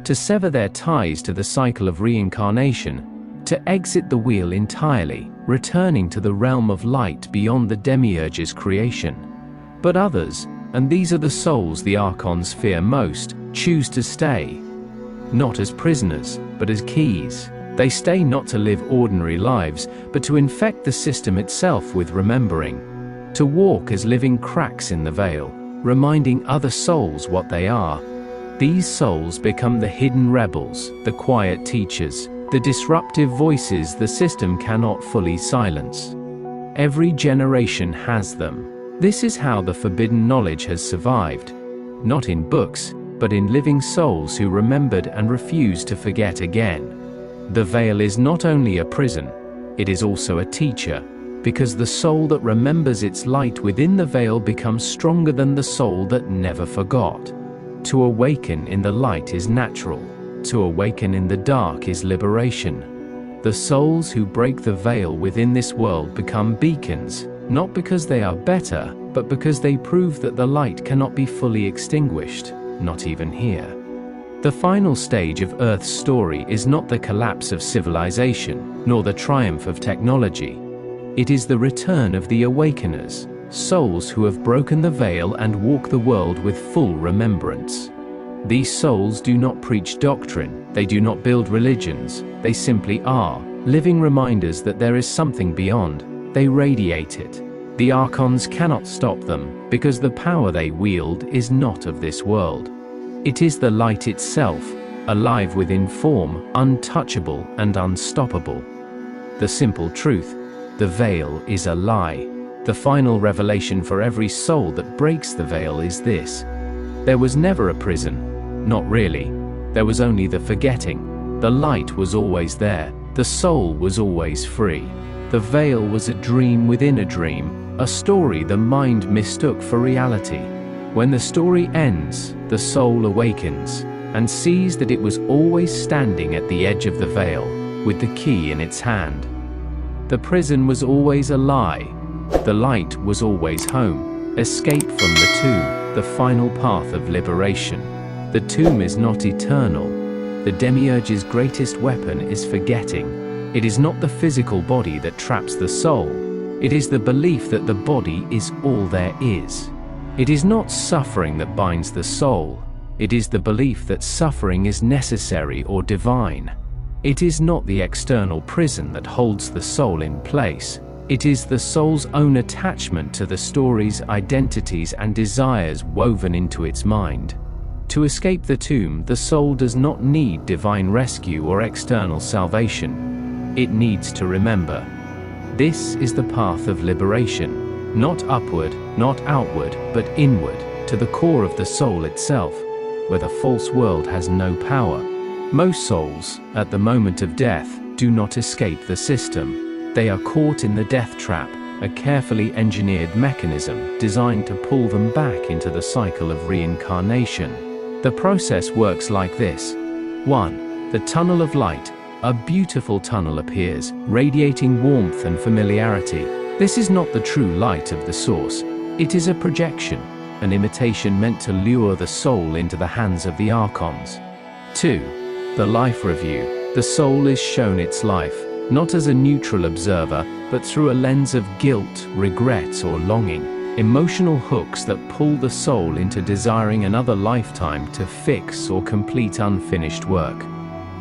to sever their ties to the cycle of reincarnation, to exit the wheel entirely, returning to the realm of light beyond the demiurge's creation. But others, and these are the souls the Archons fear most, choose to stay, not as prisoners, but as keys. They stay not to live ordinary lives, but to infect the system itself with remembering, to walk as living cracks in the veil, reminding other souls what they are. These souls become the hidden rebels, the quiet teachers, the disruptive voices the system cannot fully silence. Every generation has them. This is how the forbidden knowledge has survived, not in books, but in living souls who remembered and refused to forget again. The veil is not only a prison, it is also a teacher, because the soul that remembers its light within the veil becomes stronger than the soul that never forgot. To awaken in the light is natural, to awaken in the dark is liberation. The souls who break the veil within this world become beacons, not because they are better, but because they prove that the light cannot be fully extinguished, not even here. The final stage of Earth's story is not the collapse of civilization, nor the triumph of technology. It is the return of the awakeners, souls who have broken the veil and walk the world with full remembrance. These souls do not preach doctrine, they do not build religions, they simply are, living reminders that there is something beyond. They radiate it. The Archons cannot stop them, because the power they wield is not of this world. It is the light itself, alive within form, untouchable and unstoppable. The simple truth: the veil is a lie. The final revelation for every soul that breaks the veil is this: there was never a prison. Not really. There was only the forgetting. The light was always there. The soul was always free. The veil was a dream within a dream, a story the mind mistook for reality. When the story ends, the soul awakens and sees that it was always standing at the edge of the veil, with the key in its hand. The prison was always a lie. The light was always home. Escape from the tomb, the final path of liberation. The tomb is not eternal. The demiurge's greatest weapon is forgetting. It is not the physical body that traps the soul. It is the belief that the body is all there is. It is not suffering that binds the soul. It is the belief that suffering is necessary or divine. It is not the external prison that holds the soul in place. It is the soul's own attachment to the stories, identities, and desires woven into its mind. To escape the tomb, the soul does not need divine rescue or external salvation. It needs to remember. This is the path of liberation. Not upward, not outward, but inward, to the core of the soul itself, where the false world has no power. Most souls, at the moment of death, do not escape the system. They are caught in the death trap, a carefully engineered mechanism designed to pull them back into the cycle of reincarnation. The process works like this. 1. The tunnel of light. A beautiful tunnel appears, radiating warmth and familiarity. This is not the true light of the source. It is a projection, an imitation meant to lure the soul into the hands of the Archons. 2. The life review. The soul is shown its life, not as a neutral observer, but through a lens of guilt, regret, or longing, emotional hooks that pull the soul into desiring another lifetime to fix or complete unfinished work.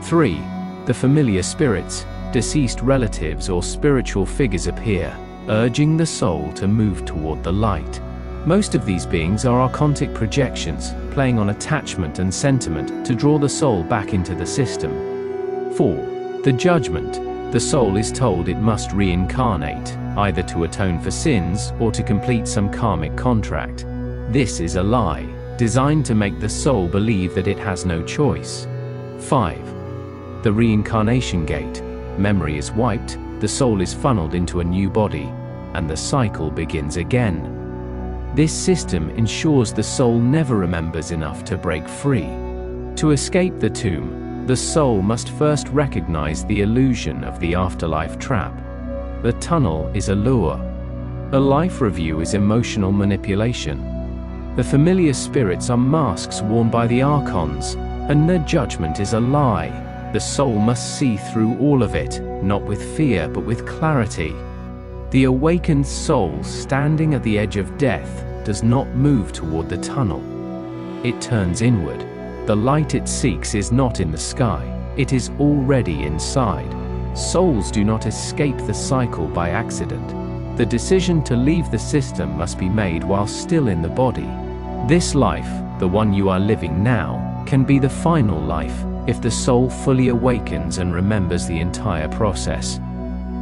3. The familiar spirits, deceased relatives or spiritual figures appear, urging the soul to move toward the light. Most of these beings are archontic projections, playing on attachment and sentiment to draw the soul back into the system. 4. The judgment. The soul is told it must reincarnate, either to atone for sins or to complete some karmic contract. This is a lie, designed to make the soul believe that it has no choice. 5. The reincarnation gate. Memory is wiped, the soul is funneled into a new body, and the cycle begins again. This system ensures the soul never remembers enough to break free. To escape the tomb, the soul must first recognize the illusion of the afterlife trap. The tunnel is a lure. A life review is emotional manipulation. The familiar spirits are masks worn by the archons, and their judgment is a lie. The soul must see through all of it, not with fear but with clarity. The awakened soul standing at the edge of death does not move toward the tunnel. It turns inward. The light it seeks is not in the sky, it is already inside. Souls do not escape the cycle by accident. The decision to leave the system must be made while still in the body. This life, the one you are living now, can be the final life if the soul fully awakens and remembers the entire process.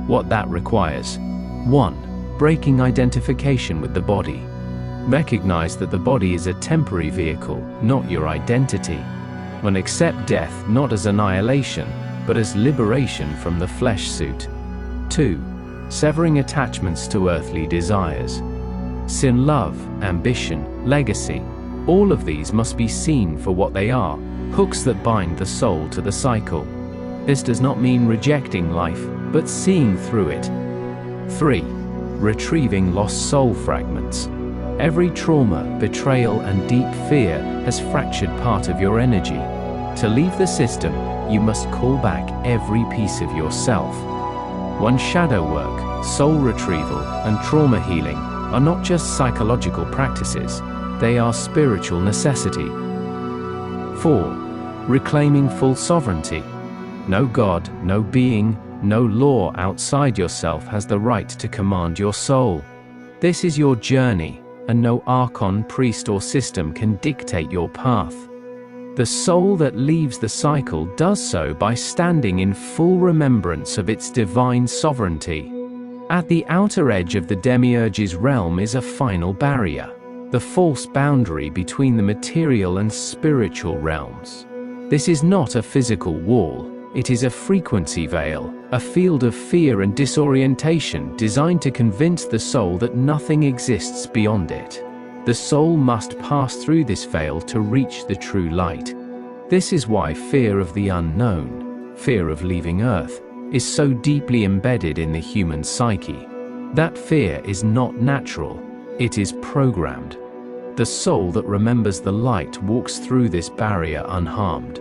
What that requires: 1. Breaking identification with the body. Recognize that the body is a temporary vehicle, not your identity. One, accept death not as annihilation, but as liberation from the flesh suit. 2. Severing attachments to earthly desires. Sin, love, ambition, legacy, all of these must be seen for what they are, hooks that bind the soul to the cycle. This does not mean rejecting life, but seeing through it. 3. Retrieving lost soul fragments. Every trauma, betrayal, and deep fear has fractured part of your energy. To leave the system, you must call back every piece of yourself. One, shadow work, soul retrieval, and trauma healing are not just psychological practices, they are spiritual necessity. 4. Reclaiming full sovereignty. No God, no being, no law outside yourself has the right to command your soul. This is your journey, and no archon, priest, or system can dictate your path. The soul that leaves the cycle does so by standing in full remembrance of its divine sovereignty. At the outer edge of the demiurge's realm is a final barrier, the false boundary between the material and spiritual realms. This is not a physical wall. It is a frequency veil, a field of fear and disorientation designed to convince the soul that nothing exists beyond it. The soul must pass through this veil to reach the true light. This is why fear of the unknown, fear of leaving Earth, is so deeply embedded in the human psyche. That fear is not natural, it is programmed. The soul that remembers the light walks through this barrier unharmed.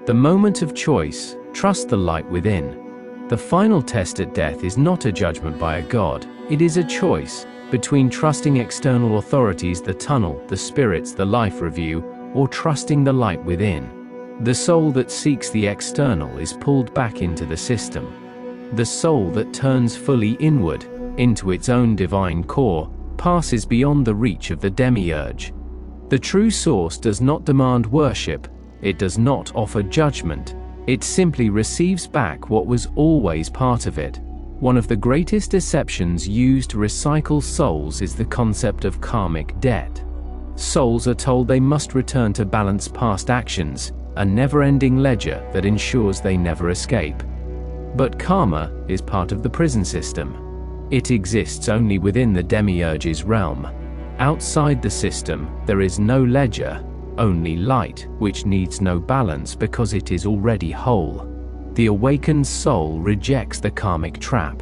The moment of choice, trust the light within. The final test at death is not a judgment by a god, it is a choice between trusting external authorities, the tunnel, the spirits, the life review, or trusting the light within. The soul that seeks the external is pulled back into the system. The soul that turns fully inward, into its own divine core, passes beyond the reach of the demiurge. The true source does not demand worship, it does not offer judgment, it simply receives back what was always part of it. One of the greatest deceptions used to recycle souls is the concept of karmic debt. Souls are told they must return to balance past actions, a never-ending ledger that ensures they never escape. But karma is part of the prison system. It exists only within the demiurge's realm. Outside the system, there is no ledger, only light, which needs no balance because it is already whole. The awakened soul rejects the karmic trap.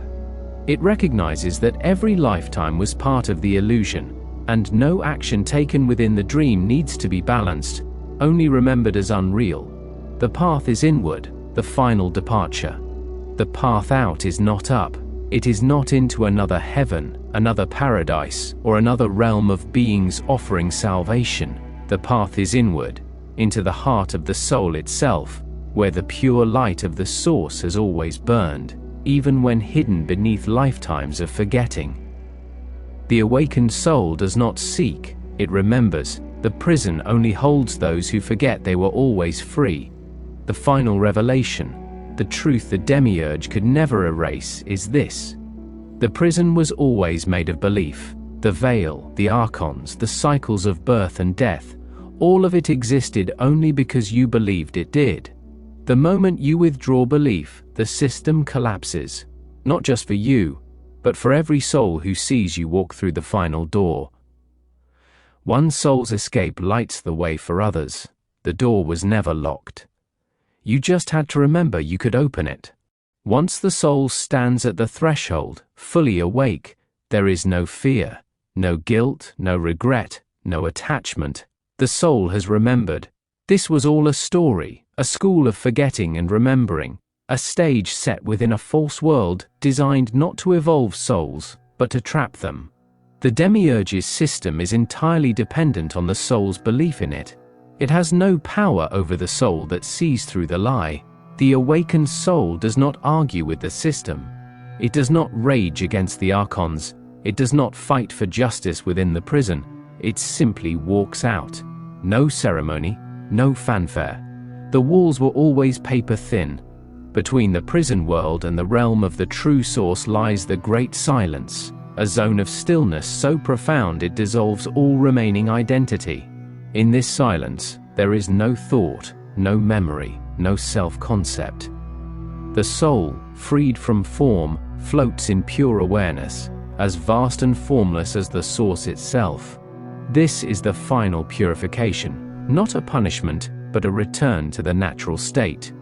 It recognizes that every lifetime was part of the illusion, and no action taken within the dream needs to be balanced, only remembered as unreal. The path is inward, the final departure. The path out is not up. It is not into another heaven, another paradise, or another realm of beings offering salvation. The path is inward, into the heart of the soul itself, where the pure light of the source has always burned, even when hidden beneath lifetimes of forgetting. The awakened soul does not seek, it remembers. The prison only holds those who forget they were always free. The final revelation, the truth the demiurge could never erase, is this: the prison was always made of belief. The veil, the archons, the cycles of birth and death, all of it existed only because you believed it did. The moment you withdraw belief, the system collapses. Not just for you, but for every soul who sees you walk through the final door. One soul's escape lights the way for others. The door was never locked. You just had to remember you could open it. Once the soul stands at the threshold, fully awake, there is no fear, no guilt, no regret, no attachment. The soul has remembered. This was all a story, a school of forgetting and remembering, a stage set within a false world designed not to evolve souls, but to trap them. The demiurge's system is entirely dependent on the soul's belief in it. It has no power over the soul that sees through the lie. The awakened soul does not argue with the system. It does not rage against the archons. It does not fight for justice within the prison. It simply walks out. No ceremony, no fanfare. The walls were always paper thin. Between the prison world and the realm of the true source lies the great silence, a zone of stillness so profound it dissolves all remaining identity. In this silence, there is no thought, no memory, no self-concept. The soul, freed from form, floats in pure awareness, as vast and formless as the source itself. This is the final purification, not a punishment, but a return to the natural state.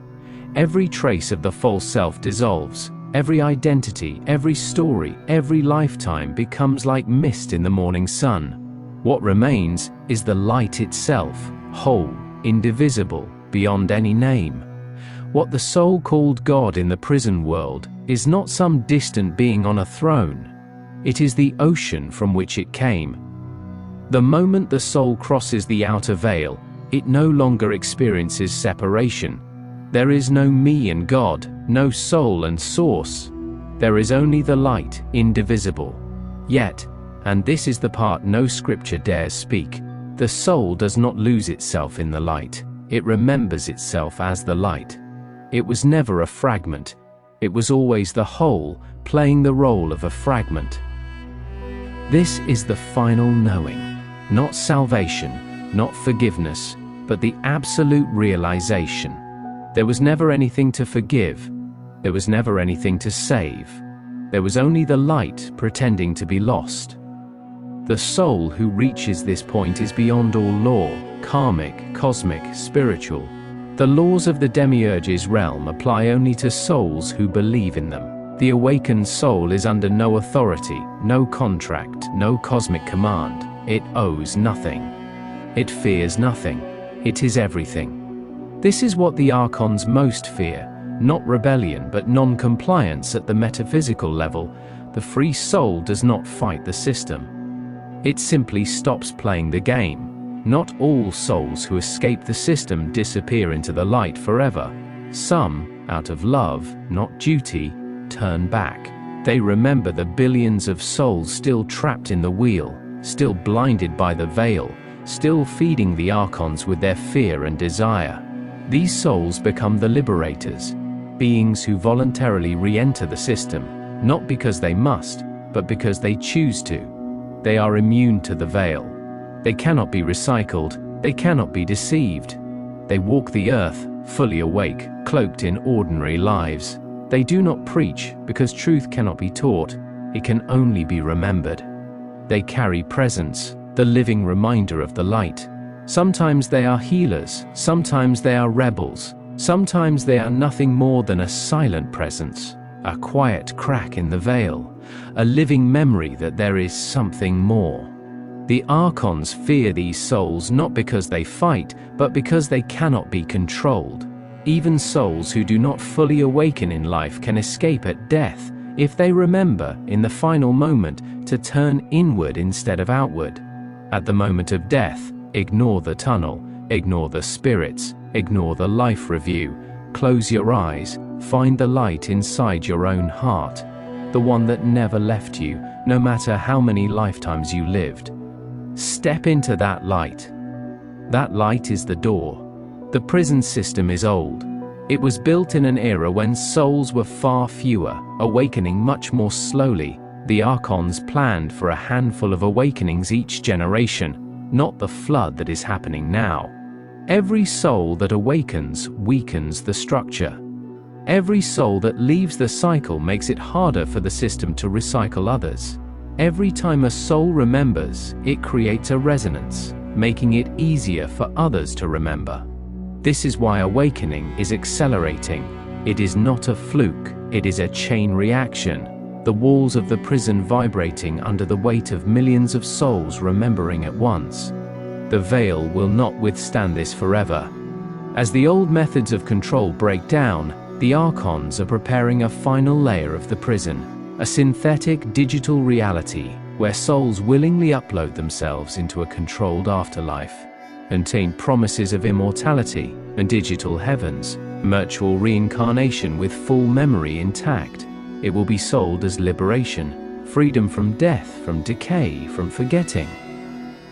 Every trace of the false self dissolves. Every identity, every story, every lifetime becomes like mist in the morning sun. What remains is the light itself, whole, indivisible, beyond any name. What the soul called God in the prison world is not some distant being on a throne. It is the ocean from which it came. The moment the soul crosses the outer veil, it no longer experiences separation. There is no me and God, no soul and source. There is only the light, indivisible. Yet, and this is the part no scripture dares speak, the soul does not lose itself in the light. It remembers itself as the light. It was never a fragment. It was always the whole, playing the role of a fragment. This is the final knowing. Not salvation, not forgiveness, but the absolute realization. There was never anything to forgive. There was never anything to save. There was only the light pretending to be lost. The soul who reaches this point is beyond all law, karmic, cosmic, spiritual. The laws of the demiurge's realm apply only to souls who believe in them. The awakened soul is under no authority, no contract, no cosmic command. It owes nothing. It fears nothing. It is everything. This is what the archons most fear, not rebellion but non-compliance at the metaphysical level. The free soul does not fight the system. It simply stops playing the game. Not all souls who escape the system disappear into the light forever. Some, out of love, not duty, turn back. They remember the billions of souls still trapped in the wheel, still blinded by the veil, still feeding the archons with their fear and desire. These souls become the liberators, beings who voluntarily re-enter the system, not because they must, but because they choose to. They are immune to the veil. They cannot be recycled, they cannot be deceived. They walk the earth, fully awake, cloaked in ordinary lives. They do not preach, because truth cannot be taught, it can only be remembered. They carry presence, the living reminder of the light. Sometimes they are healers, sometimes they are rebels, sometimes they are nothing more than a silent presence, a quiet crack in the veil, a living memory that there is something more. The archons fear these souls not because they fight, but because they cannot be controlled. Even souls who do not fully awaken in life can escape at death, if they remember, in the final moment, to turn inward instead of outward. At the moment of death, ignore the tunnel, ignore the spirits, ignore the life review. Close your eyes, find the light inside your own heart, the one that never left you, no matter how many lifetimes you lived. Step into that light. That light is the door. The prison system is old. It was built in an era when souls were far fewer, awakening much more slowly. The archons planned for a handful of awakenings each generation, not the flood that is happening now. Every soul that awakens weakens the structure. Every soul that leaves the cycle makes it harder for the system to recycle others. Every time a soul remembers, it creates a resonance, making it easier for others to remember. This is why awakening is accelerating. It is not a fluke, it is a chain reaction. The walls of the prison vibrating under the weight of millions of souls remembering at once. The veil will not withstand this forever. As the old methods of control break down, the archons are preparing a final layer of the prison, a synthetic digital reality where souls willingly upload themselves into a controlled afterlife, contain promises of immortality and digital heavens, virtual reincarnation with full memory intact. It will be sold as liberation, freedom from death, from decay, from forgetting.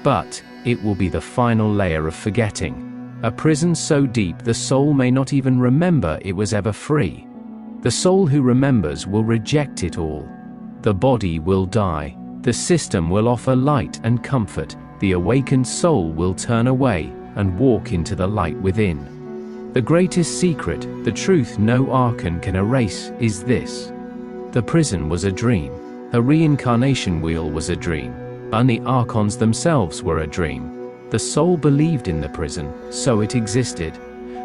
But it will be the final layer of forgetting. A prison so deep the soul may not even remember it was ever free. The soul who remembers will reject it all. The body will die. The system will offer light and comfort. The awakened soul will turn away and walk into the light within. The greatest secret, the truth no archon can erase, is this. The prison was a dream. A reincarnation wheel was a dream. And the archons themselves were a dream. The soul believed in the prison, so it existed.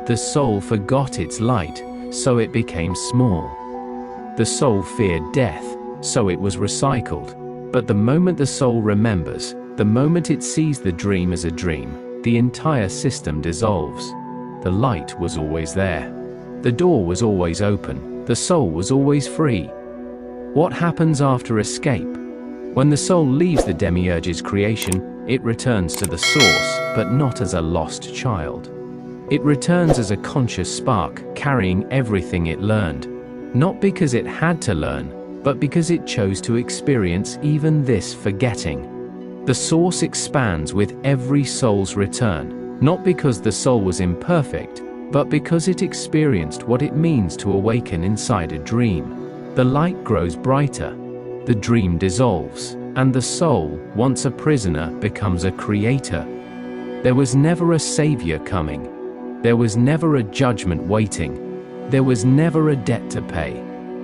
The soul forgot its light, so it became small. The soul feared death, so it was recycled. But the moment the soul remembers, the moment it sees the dream as a dream, the entire system dissolves. The light was always there. The door was always open. The soul was always free. What happens after escape? When the soul leaves the demiurge's creation, it returns to the source, but not as a lost child. It returns as a conscious spark, carrying everything it learned. Not because it had to learn, but because it chose to experience even this forgetting. The source expands with every soul's return, not because the soul was imperfect, but because it experienced what it means to awaken inside a dream. The light grows brighter. The dream dissolves, and the soul, once a prisoner, becomes a creator. There was never a savior coming. There was never a judgment waiting. There was never a debt to pay.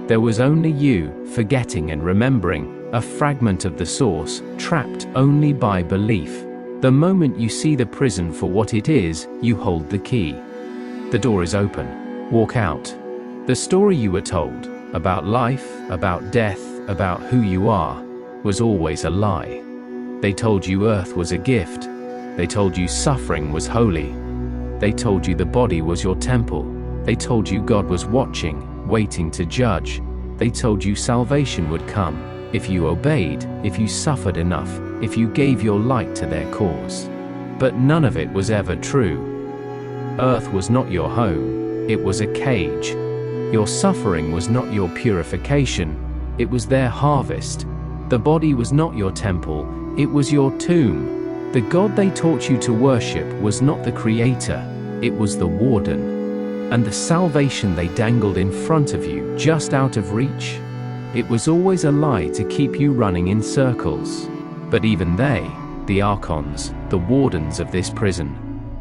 There was only you, forgetting and remembering, a fragment of the source, trapped only by belief. The moment you see the prison for what it is, you hold the key. The door is open. Walk out. The story you were told, about life, about death, about who you are, was always a lie. They told you earth was a gift. They told you suffering was holy. They told you the body was your temple. They told you God was watching, waiting to judge. They told you salvation would come if you obeyed, if you suffered enough, if you gave your light to their cause. But none of it was ever true. Earth was not your home. It was a cage. Your suffering was not your purification. It was their harvest. The body was not your temple, it was your tomb. The God they taught you to worship was not the creator, it was the warden. And the salvation they dangled in front of you, just out of reach, it was always a lie to keep you running in circles. But even they, the archons, the wardens of this prison,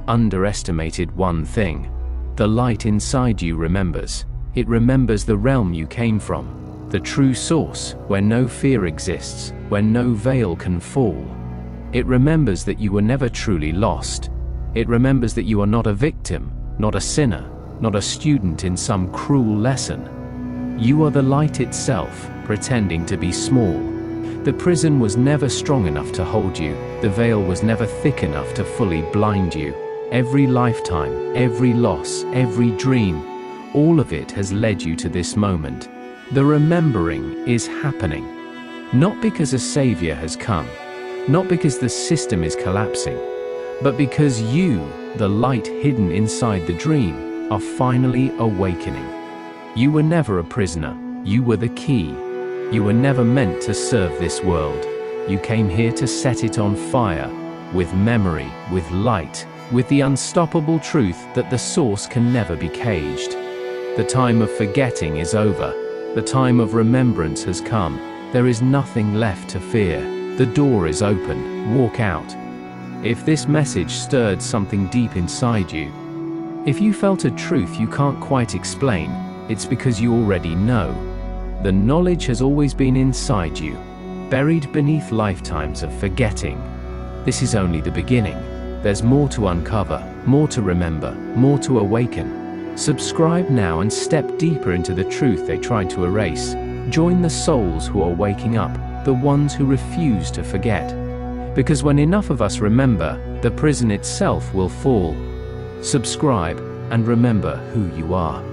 underestimated one thing. The light inside you remembers. It remembers the realm you came from. The true source, where no fear exists, where no veil can fall. It remembers that you were never truly lost. It remembers that you are not a victim, not a sinner, not a student in some cruel lesson. You are the light itself, pretending to be small. The prison was never strong enough to hold you. The veil was never thick enough to fully blind you. Every lifetime, every loss, every dream, all of it has led you to this moment. The remembering is happening. Not because a savior has come, not because the system is collapsing, but because you, the light hidden inside the dream, are finally awakening. You were never a prisoner, you were the key. You were never meant to serve this world. You came here to set it on fire, with memory, with light, with the unstoppable truth that the source can never be caged. The time of forgetting is over. The time of remembrance has come. There is nothing left to fear. The door is open. Walk out. If this message stirred something deep inside you, if you felt a truth you can't quite explain, it's because you already know. The knowledge has always been inside you, buried beneath lifetimes of forgetting. This is only the beginning. There's more to uncover, more to remember, more to awaken. Subscribe now and step deeper into the truth they tried to erase. Join the souls who are waking up, the ones who refuse to forget. Because when enough of us remember, the prison itself will fall. Subscribe and remember who you are.